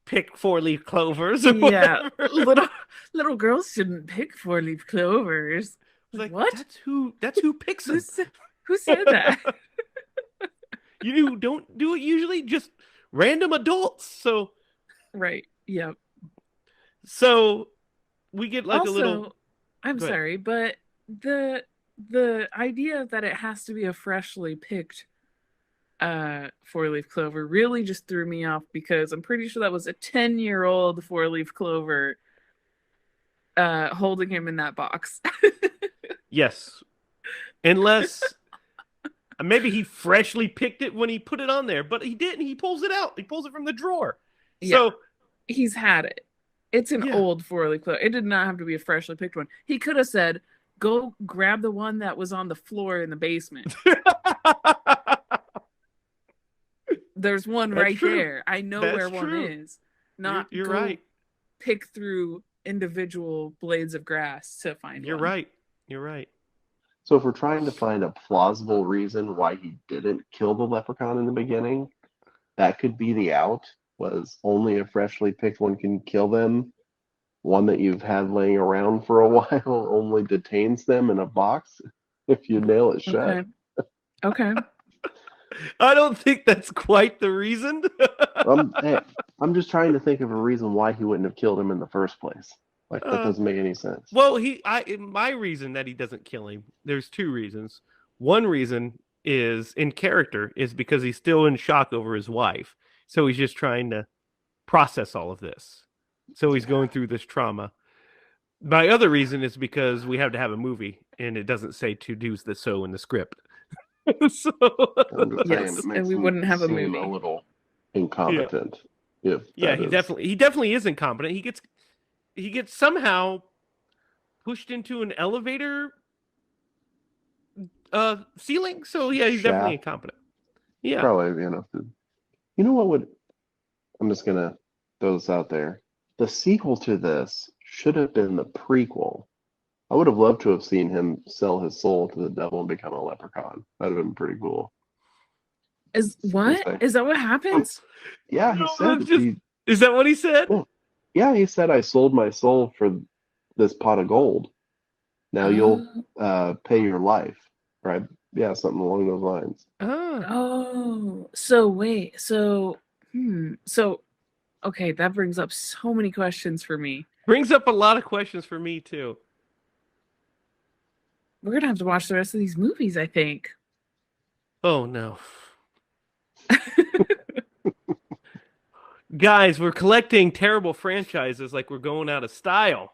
pick 4-leaf clovers or Yeah. whatever. Little girls shouldn't pick 4-leaf clovers. Like, what? That's who picks them. Who said that? You don't do it usually, just random adults. So Right. Yep. So we get like also, a little. I'm Go ahead. sorry, but the idea that it has to be a freshly picked 4-leaf clover really just threw me off because I'm pretty sure that was a 10-year-old 4-leaf clover holding him in that box. Yes. Unless maybe he freshly picked it when he put it on there, but he didn't. He pulls it out. He pulls it from the drawer. Yeah. So he's had it. It's an Yeah. old 4-leaf clover. It did not have to be a freshly picked one. He could have said, "Go grab the one that was on the floor in the basement." there's one That's right true. there. I know That's where one true. is. Not You're go right. pick through individual blades of grass to find You're one. right. You're right. So if we're trying to find a plausible reason why he didn't kill the leprechaun in the beginning, that could be the out. Was only a freshly picked one can kill them. One that you've had laying around for a while only detains them in a box if you nail it shut. Okay. Okay. I don't think that's quite the reason. Hey, I'm just trying to think of a reason why he wouldn't have killed him in the first place. Like that Uh, doesn't make any sense. well, my reason that he doesn't kill him, there's two reasons. One reason is in character is because he's still in shock over his wife. So he's just trying to process all of this. So he's going through this trauma. My other reason is because we have to have a movie and it doesn't say to do the so in the script. So I'm just saying Yes, it and makes we him wouldn't have a seem a movie. little yeah. incompetent. If Yeah, that is he definitely is incompetent. He gets somehow pushed into an elevator ceiling. So yeah, he's definitely shaft, incompetent. Yeah. probably enough to. You know what would? I'm just gonna throw this out there. The sequel to this should have been the prequel. I would have loved to have seen him sell his soul to the devil and become a leprechaun. That'd have been pretty cool. Is Just what? say, Is that what happens? yeah, he No, said that's just is that what he said? he said I sold my soul for this pot of gold. Now you'll Oh, pay your life, right? Yeah, something along those lines. Ah, oh. So wait. So okay, that brings up so many questions for me. brings up a lot of questions for me too. We're gonna have to watch the rest of these movies, I think. Oh no. Guys, we're collecting terrible franchises like we're going out of style.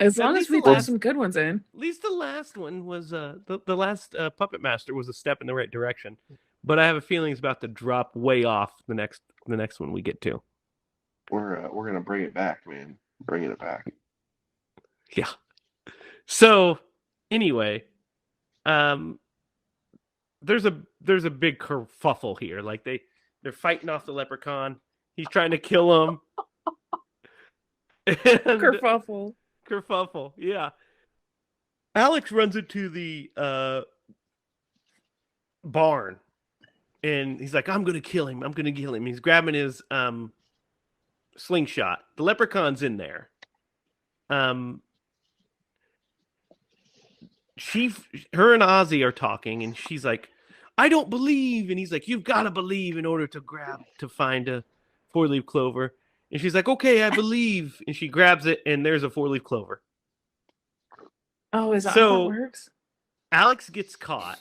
As At long as least we the throw last some good ones in. At least the last one was the last Puppet Master was a step in the right direction. But I have a feeling it's about to drop way off the next one we get to. We're gonna bring it back, man. Bringing it back. Yeah. So anyway, um there's a big kerfuffle here. Like they're fighting off the leprechaun. He's trying to kill him. And Kerfuffle. kerfuffle, yeah. Alex runs into the barn and he's like, I'm gonna kill him. I'm gonna kill him. He's grabbing his slingshot. The leprechaun's in there. Um her and Ozzy are talking and she's like, I don't believe. And he's like, you've got to believe in order to find a 4-leaf clover. And she's like, okay, I believe. And she grabs it and there's a 4-leaf clover. Oh, is that how So it works? Alex gets caught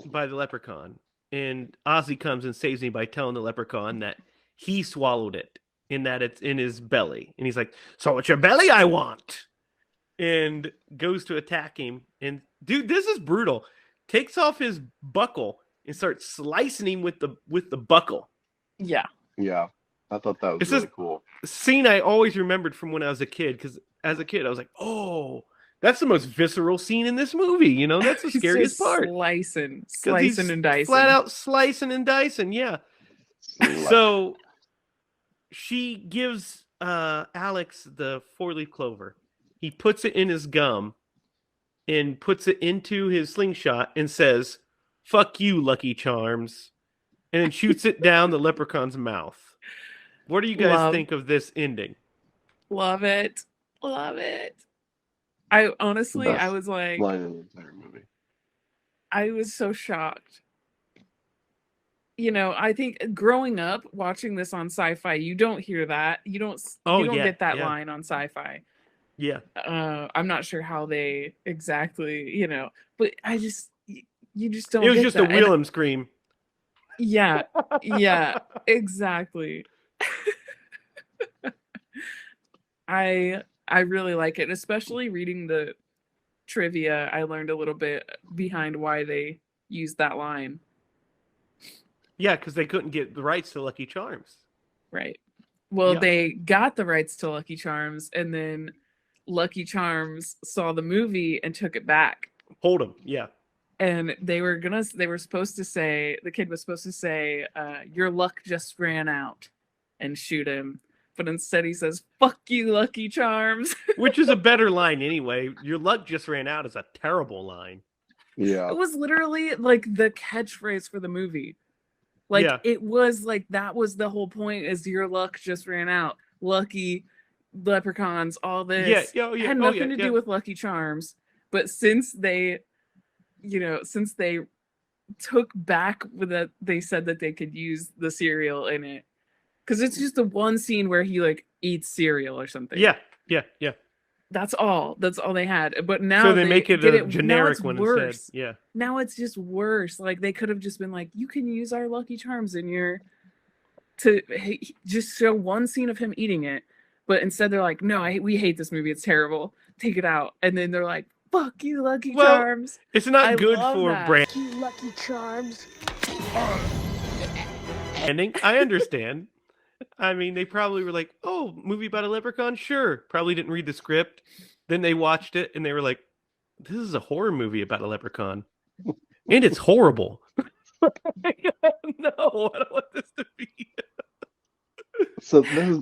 by the leprechaun and Ozzy comes and saves me by telling the leprechaun that he swallowed it and that it's in his belly. And he's like, so it's your belly I want. And goes to attack him. And dude, this is brutal. Takes off his buckle and starts slicing him with the buckle. Yeah. Yeah, I thought that was This really is cool. a scene I always remembered from when I was a kid, because as a kid I was like, oh, that's the most visceral scene in this movie. You know, that's the He's scariest just part. slicing and dicing. Flat out slicing and dicing, yeah. So she gives Alex the 4-leaf clover. He puts it in his gum and puts it into his slingshot and says, fuck you, Lucky Charms, and then shoots it down the leprechaun's mouth. What do you guys think of this ending? Love it. Love it. I honestly, Best I was like, line in the entire movie. I was so shocked. You know, I think growing up watching this on sci-fi, you don't hear that. You don't get that line on sci-fi. Yeah. I'm not sure how they exactly, you know, but you just don't It was get just that. a Willem scream. Yeah. Yeah, exactly. I really like it, especially reading the trivia. I learned a little bit behind why they used that line. Yeah, because they couldn't get the rights to Lucky Charms. Right. Well, Yeah. they got the rights to Lucky Charms, and then Lucky Charms saw the movie and took it back. Hold 'em. Yeah. and they were supposed to say, the kid was supposed to say, your luck just ran out, and shoot him. But instead he says, fuck you, Lucky Charms. Which is a better line anyway. Your luck just ran out is a terrible line. Yeah. It was literally like the catchphrase for the movie. Like, Yeah. it was like, that was the whole point, is your luck just ran out. Lucky, leprechauns, all this. Yeah, yeah, had oh, nothing yeah, to yeah. do with Lucky Charms. But since they, since they took back that they said that they could use the cereal in it, because it's just the one scene where he like eats cereal or something. Yeah. That's all they had. But now So they make it did a generic one worse. instead. Yeah. Now it's just worse. Like, they could have just been like, you can use our Lucky Charms in your, to just show one scene of him eating it. But instead they're like, no, we hate this movie, it's terrible, take it out. And then they're like, fuck you, Lucky Charms. It's not I good love for that. brand You Lucky Charms. ending. I understand. I mean, they probably were like, oh, movie about a leprechaun? Sure. Probably didn't read the script. Then they watched it and they were like, this is a horror movie about a leprechaun. And it's horrible. No, I don't want this to be. So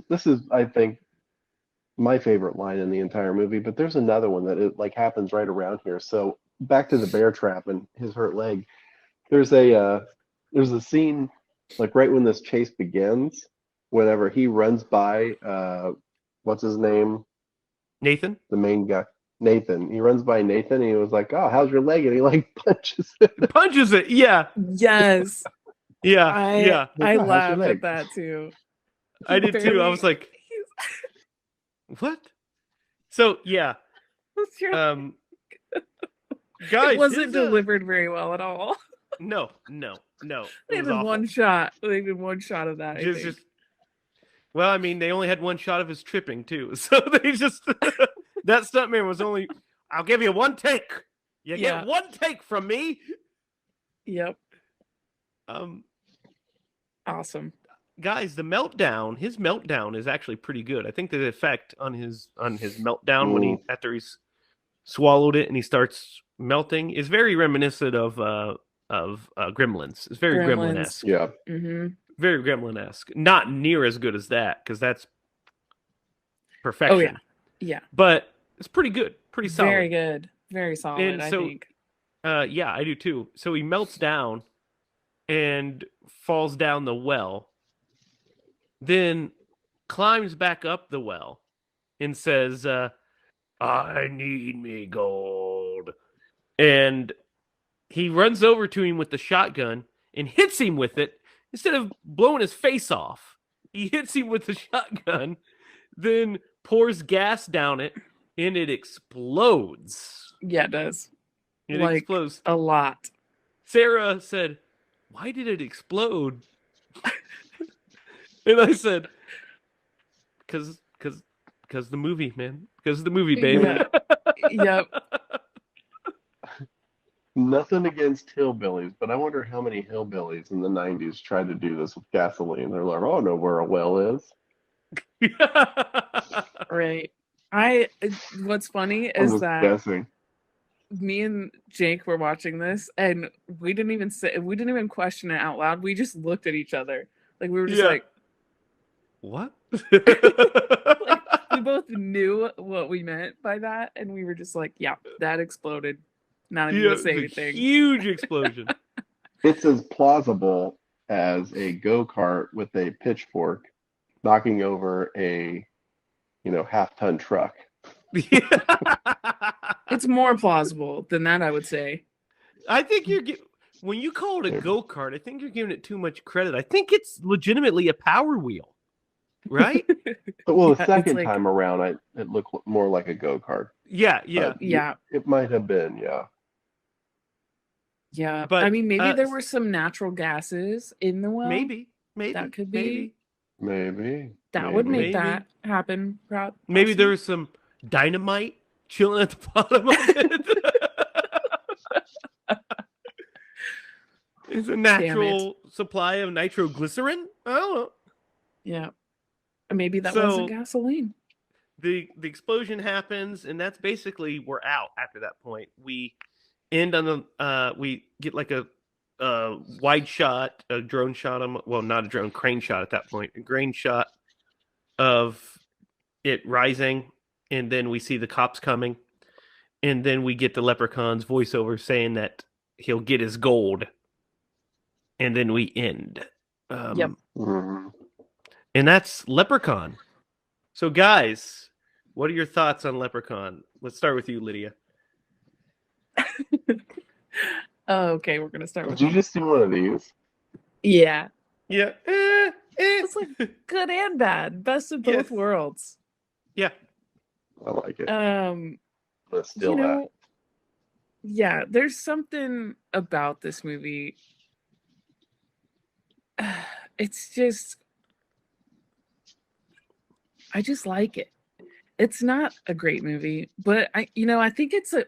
this is I think my favorite line in the entire movie, but there's another one that it like happens right around here. So back to the bear trap and his hurt leg. There's a scene like right when this chase begins, whenever he runs by what's his name? Nathan? The main guy. Nathan. He runs by Nathan and he was like, oh, how's your leg? And he like punches it. Punches it. Yeah. Yes. Yeah. I Yeah. Like, oh, how's your laughed leg? at that too. I did too. I was like, what? So, yeah. Guys, it wasn't delivered very well at all. No. They It was did awful. one shot. They did one shot of that. I think. Just well, I mean, they only had one shot of his tripping too, so they just that stuntman was only. I'll give you one take. You Yeah. get one take from me. Yep. Guys, Awesome. his meltdown is actually pretty good. I think the effect on his meltdown when he after he's swallowed it and he starts melting is very reminiscent of Gremlins. It's very Gremlin-esque. Yeah. Mm-hmm. Very Gremlin-esque. Not near as good as that because that's perfection. Oh yeah. Yeah. But it's pretty good, pretty solid. Very good. Very solid. And I so- think. Yeah, I do too. So he melts down and falls down the well, then climbs back up the well and says, I need me gold. And he runs over to him with the shotgun and hits him with it. Instead of blowing his face off, he hits him with the shotgun, then pours gas down it, and it explodes. Yeah, it does. It Like, explodes. a lot. Sarah said, why did it explode? And I said, because the movie, man. Because the movie, baby. Yeah. Yep. Nothing against hillbillies, but I wonder how many hillbillies in the 90s tried to do this with gasoline. They're like, oh, I know where a well is. Right. What's funny I'm is just that guessing. me and Jake were watching this and we didn't even question it out loud. We just looked at each other. Like, we were just Yeah. like, What? like, we both knew what we meant by that, and we were just like, yeah, that exploded. Not even gonna say it's a anything. huge explosion. It's as plausible as a go-kart with a pitchfork knocking over a, half-ton truck. It's more plausible than that, I would say. I think when you call it a go-kart, I think you're giving it too much credit. I think it's legitimately a power wheel, right? Well, the Yeah, it's second like- time around, it looked more like a go-kart. Yeah. Yeah. It might have been, yeah. Yeah. But, I mean, maybe there were some natural gases in the well. Maybe. That could be. Maybe. That would make Maybe. that happen. Maybe there was some dynamite chilling at the bottom of it. It's a natural supply of nitroglycerin. I don't know. Yeah. Maybe that So- wasn't gasoline. The explosion happens, and that's basically we're out after that point. We end on the we get like a wide shot, a drone shot on, well, not a drone, crane shot at that point, a crane shot of it rising, and then we see the cops coming, and then we get the Leprechaun's voiceover saying that he'll get his gold, and then we end. Yep. Mhm. And that's Leprechaun. So, guys, what are your thoughts on Leprechaun? Let's start with you, Lydia. Okay, we're gonna start Did with you me. just do one of these? Yeah, Yeah. it's like good and bad, best of both Yes. worlds. Yeah. I like it. You Let's steal that. know, yeah, there's something about this movie. It's just, I just like it. It's not a great movie, but I think it's a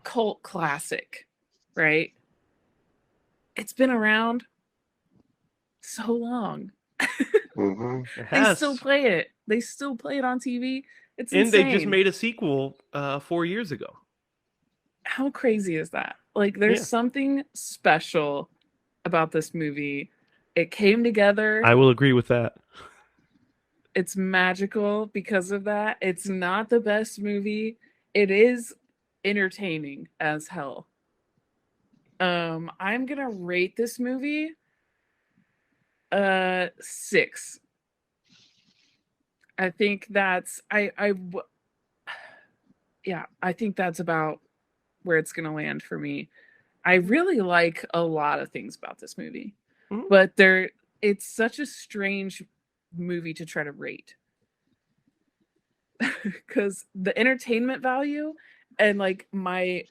cult classic, right? It's been around so long. Hmm. It They still has. play it. They still play it on TV. It's And they just insane. made a sequel 4 years ago. How crazy is that? Like, there's Yeah. something special about this movie. It came together. I will agree with that. It's magical because of that. It's not the best movie. It is entertaining as hell. I'm gonna rate this movie 6. I think that's yeah, I think that's about where it's gonna land for me. I really like a lot of things about this movie, Mhm. but it's such a strange movie to try to rate because the entertainment value and like my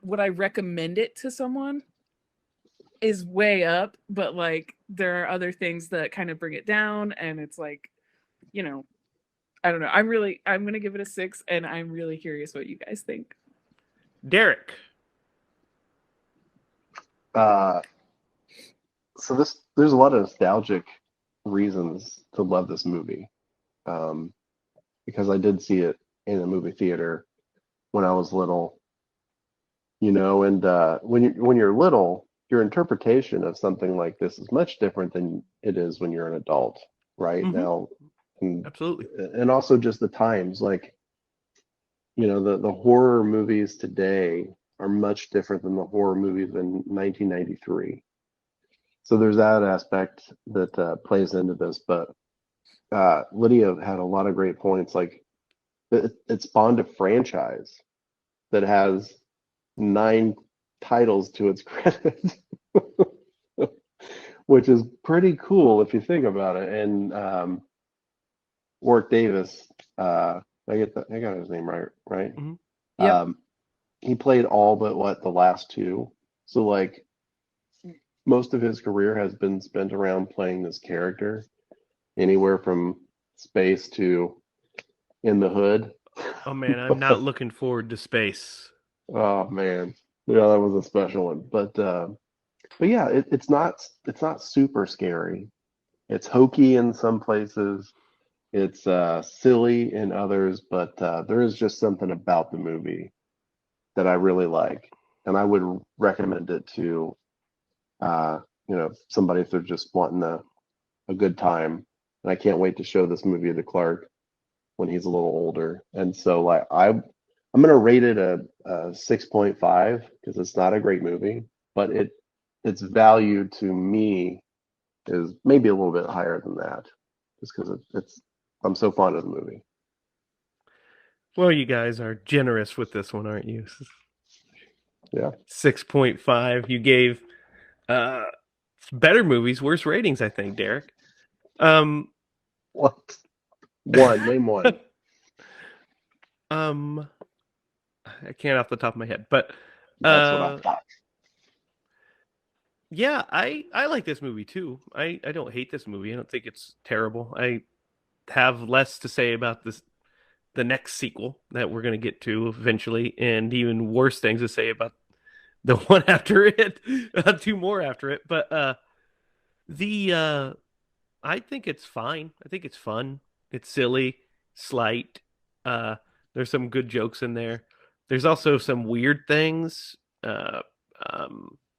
would I recommend it to someone is way up, but like there are other things that kind of bring it down, and it's like, you know, I don't know. I'm gonna give it a 6, and I'm really curious what you guys think. Derek. Uh, so there's a lot of nostalgic reasons to love this movie, um, because I did see it in a movie theater when I was little, and when you're little, your interpretation of something like this is much different than it is when you're an adult, right? Hmm. Now, and, Absolutely. and also just the times, like, the horror movies today are much different than the horror movies in 1993. So there's that aspect that plays into this. But Lydia had a lot of great points. Like it spawned a franchise that has 9 titles to its credit, which is pretty cool if you think about it. And Warwick Davis, I got his name right? Hmm. Yep. Um, he played all but the last two. So like most of his career has been spent around playing this character, anywhere from space to in the hood. Oh man, I'm not looking forward to space. Oh man, yeah, that was a special one. But yeah, it's not super scary. It's hokey in some places. It's silly in others, but there is just something about the movie that I really like, and I would recommend it to somebody if they're just wanting a good time. And I can't wait to show this movie to Clark when he's a little older. And so like I'm gonna rate it a 6.5 because it's not a great movie, but its value to me is maybe a little bit higher than that, just because it's I'm so fond of the movie. Well, you guys are generous with this one, aren't you? Yeah. 6.5. You gave uh better movies worse ratings, I think, Derek. Um What? One, name one. um I can't off the top of my head, but That's what I thought. yeah, I like this movie too. I don't hate this movie. I don't think it's terrible. I have less to say about the next sequel that we're going to get to eventually, and even worse things to say about the one after it, two more after it. But the I think it's fine. I think it's fun. It's silly, slight. Uh, there's some good jokes in there. There's also some weird things,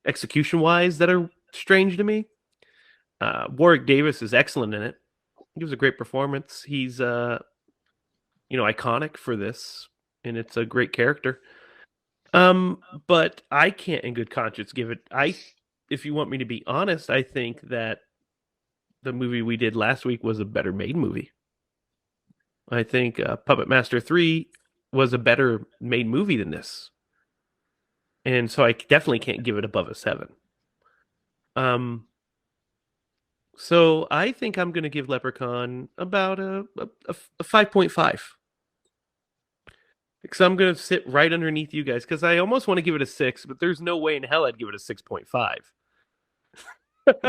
execution wise, that are strange to me. Warwick Davis is excellent in it. He gives a great performance. He's iconic for this, and it's a great character. But I can't in good conscience give it. If you want me to be honest, I think that the movie we did last week was a better made movie. I think Puppet Master 3 was a better made movie than this. And so I definitely can't give it above a 7. Um, so I think I'm going to give Leprechaun about a 5.5. Because I'm going to sit right underneath you guys because I almost want to give it a 6, but there's no way in hell I'd give it a 6.5. Because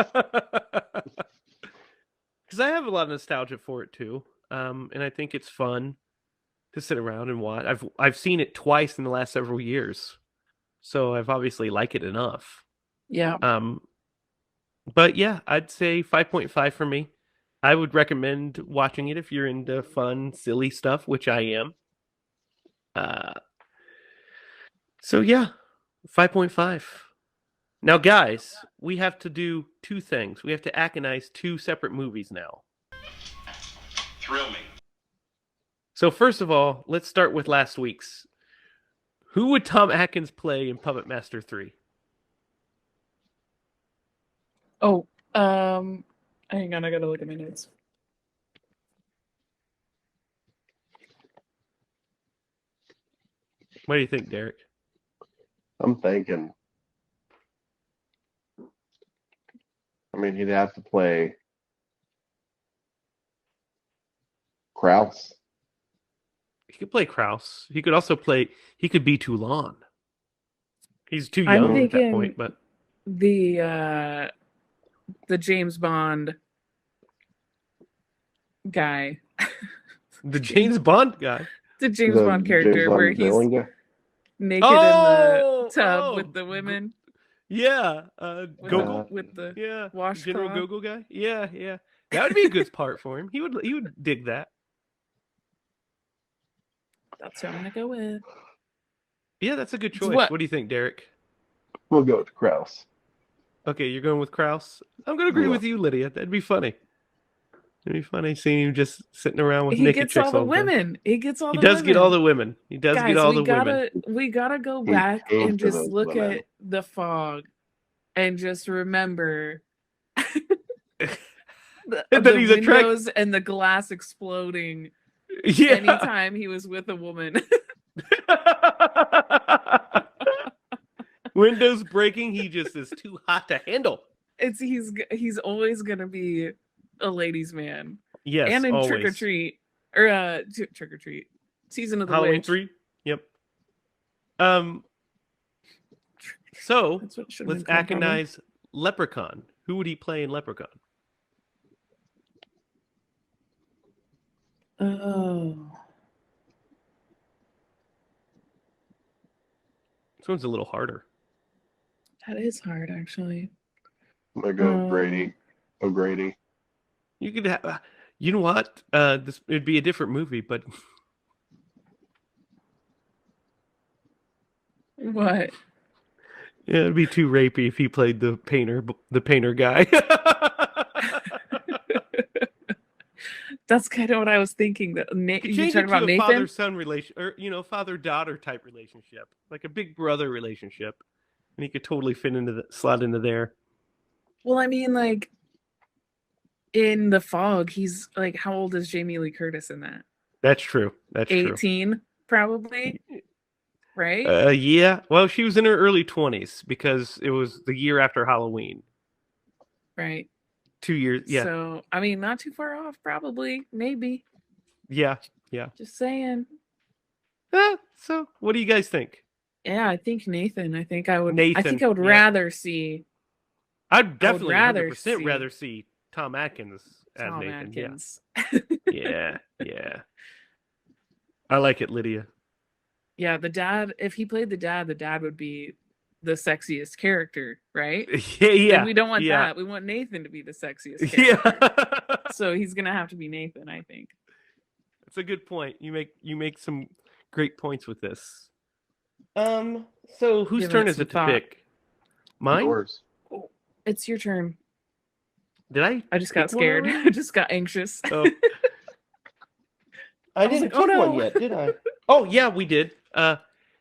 I have a lot of nostalgia for it too. And I think it's fun to sit around and watch. I've seen it twice in the last several years. So I've obviously liked it enough. Yeah. But yeah, I'd say 5.5 for me. I would recommend watching it if you're into fun, silly stuff, which I am. So yeah, 5.5. Now, guys, we have to do two things. We have to aconize two separate movies now. Thrill me. So first of all, let's start with last week's. Who would Tom Atkins play in Puppet Master 3? Oh, hang on, I gotta look at my notes. What do you think, Derek? I'm thinking. I mean, he'd have to play Kraus. He could play Kraus. He could also play. He could be Toulon. He's too I'm young at that thinking point, but the James Bond guy, the James Bond guy. the James The Bond character, James Bond where he's villain guy. naked in the tub with the women, Yeah, with, Gogol. with the Yeah, washcloth. General Gogol guy. Yeah, yeah. That would be a good part for him. He would dig that. That's who I'm gonna go with. Yeah, that's a good It's choice. what- What do you think, Derek? We'll go with Kraus. Okay, you're going with Kraus. I'm gonna agree Yeah. with you, Lydia. That'd be funny. It'd be funny seeing him just sitting around with He naked gets chicks all the time. women. He gets all He the does women. get all the women. He does Guys, get all the women. we gotta go He back came and for just those look women. at the fog and just remember the That he's attracted. windows and the glass exploding Yeah. anytime he was with a woman. Windows breaking. He just is too hot to handle. He's always gonna be a ladies' man. Yes, And in always. Trick or Treat, or Trick or Treat, Season of the Halloween Witch. 3. Yep. So That's what it should have let's been called, probably. aconize Leprechaun. Who would he play in Leprechaun? Oh, This one's a little harder. that is hard, actually. I'm gonna go with Grady. O'Grady. You could have. You know what? This it'd be a different movie, but What? yeah, it'd be too rapey if he played the painter guy. That's kind of what I was thinking. That You you change talking it to about a Nathan? father-son relation, or father-daughter type relationship, like a big brother relationship, and he could totally slot into there. Well, I mean, like in The Fog, he's like, how old is Jamie Lee Curtis in that? That's true. That's 18, probably. Right? true. Yeah. Well, she was in her early 20s because it was the year after Halloween. Right. 2 years. Yeah. So, I mean, not too far off, probably. Maybe. Yeah. Yeah. Just saying. So, what do you guys think? Yeah, I think Nathan. I think I would Nathan, yeah. rather see I'd definitely rather 100% see rather see Tom Atkins as Tom Nathan. Atkins. Yeah. Yeah. I like it, Lydia. Yeah, the dad, if he played the dad would be the sexiest character, right? Yeah. And we don't want yeah. that. We want Nathan to be the sexiest character. Yeah. So he's gonna have to be Nathan, I think. That's a good point. You make some great points with this. So whose Giving turn it is some it to thought. pick? Mine? Yours. It's your turn. Did I? I just got pick one scared. already? I just got anxious. Oh, I was didn't like, oh, pick one no. yet, did I? Oh, yeah, we did.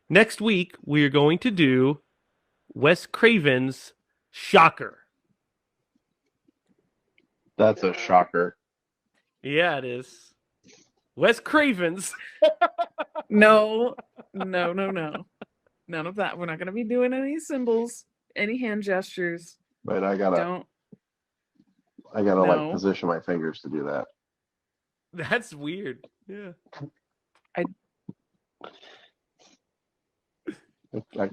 Next week we are going to do Wes Craven's Shocker. That's a shocker. Yeah, it is. Wes Craven's. No. None of that. We're not going to be doing any symbols, any hand gestures. But I gotta Don't. like No. position my fingers to do that. That's weird. Yeah.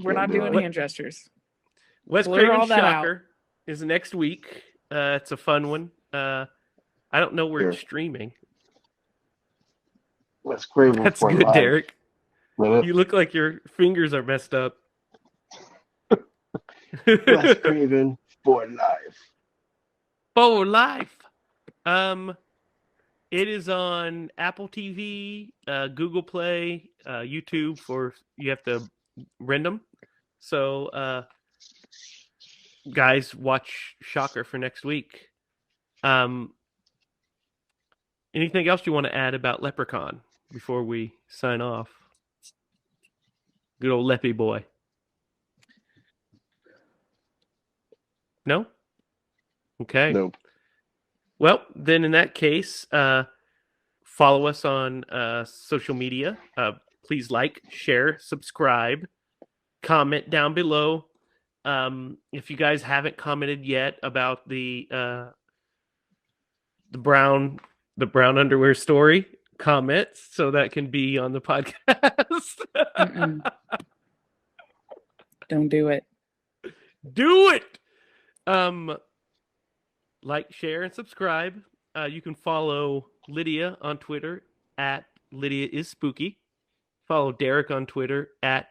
We're not doing hand gestures. Wes Blur all Craven's that out. Shocker is next week. It's a fun one. I don't know where it's Here. streaming. Wes Craven That's for good, life. Derek. Minute. You look like your fingers are messed up. Wes Craven for life. For life. It is on Apple TV, Google Play, YouTube. You have to rent them. So, guys, watch Shocker for next week. Anything else you want to add about Leprechaun before we sign off? Good old Leppy boy. No? Okay. Nope. Well, then in that case, follow us on social media. Please like, share, subscribe, comment down below. If you guys haven't commented yet about the brown underwear story, comment so that can be on the podcast. Don't do it. Do it. Like, share, and subscribe. You can follow Lydia on Twitter at Lydia is Spooky. Follow Derek on Twitter at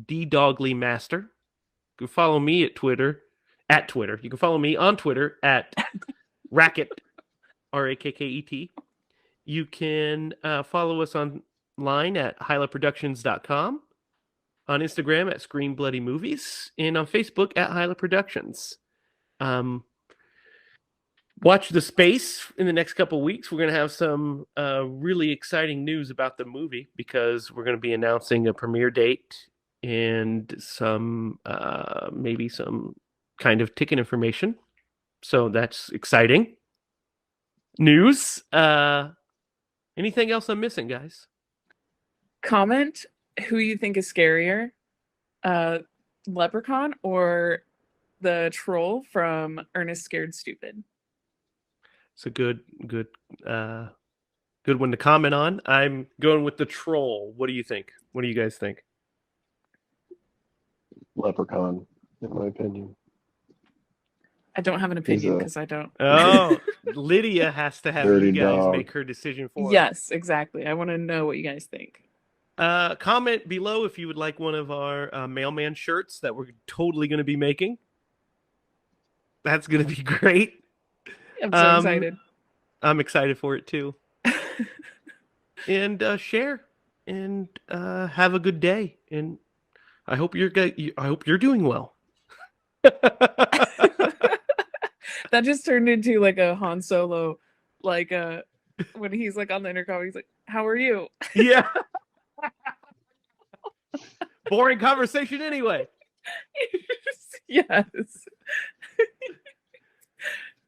DDoglyMaster. You can follow me at Twitter. You can follow me on Twitter at Racket, Racket. You can follow us online at hylaproductions.com, on Instagram at Scream Bloody Movies, and on Facebook at Hyla Productions. Watch The Space in the next couple of weeks. We're going to have some really exciting news about the movie because we're going to be announcing a premiere date and some maybe some kind of ticket information. So that's exciting news. Anything else I'm missing, guys? Comment who you think is scarier, Leprechaun or the troll from Ernest Scared Stupid. It's a good one to comment on. I'm going with the troll. What do you think? What do you guys think? Leprechaun, in my opinion. I don't have an opinion because I don't. Oh, Lydia has to have Dirty you guys dog. make her decision for her. Yes, exactly. I want to know what you guys think. Comment below if you would like one of our mailman shirts that we're totally going to be making. That's going to be great. I'm so excited. I'm excited for it too. And share and have a good day. And I hope you're doing well. That just turned into like a Han Solo, like when he's like on the intercom, he's like, "How are you?" Yeah. Boring conversation anyway. Yes.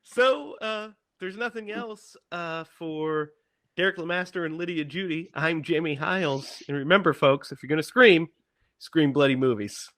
So there's nothing else for Derek Lemaster and Lydia Judy. I'm Jamie Hiles. And remember, folks, if you're going to scream bloody movies.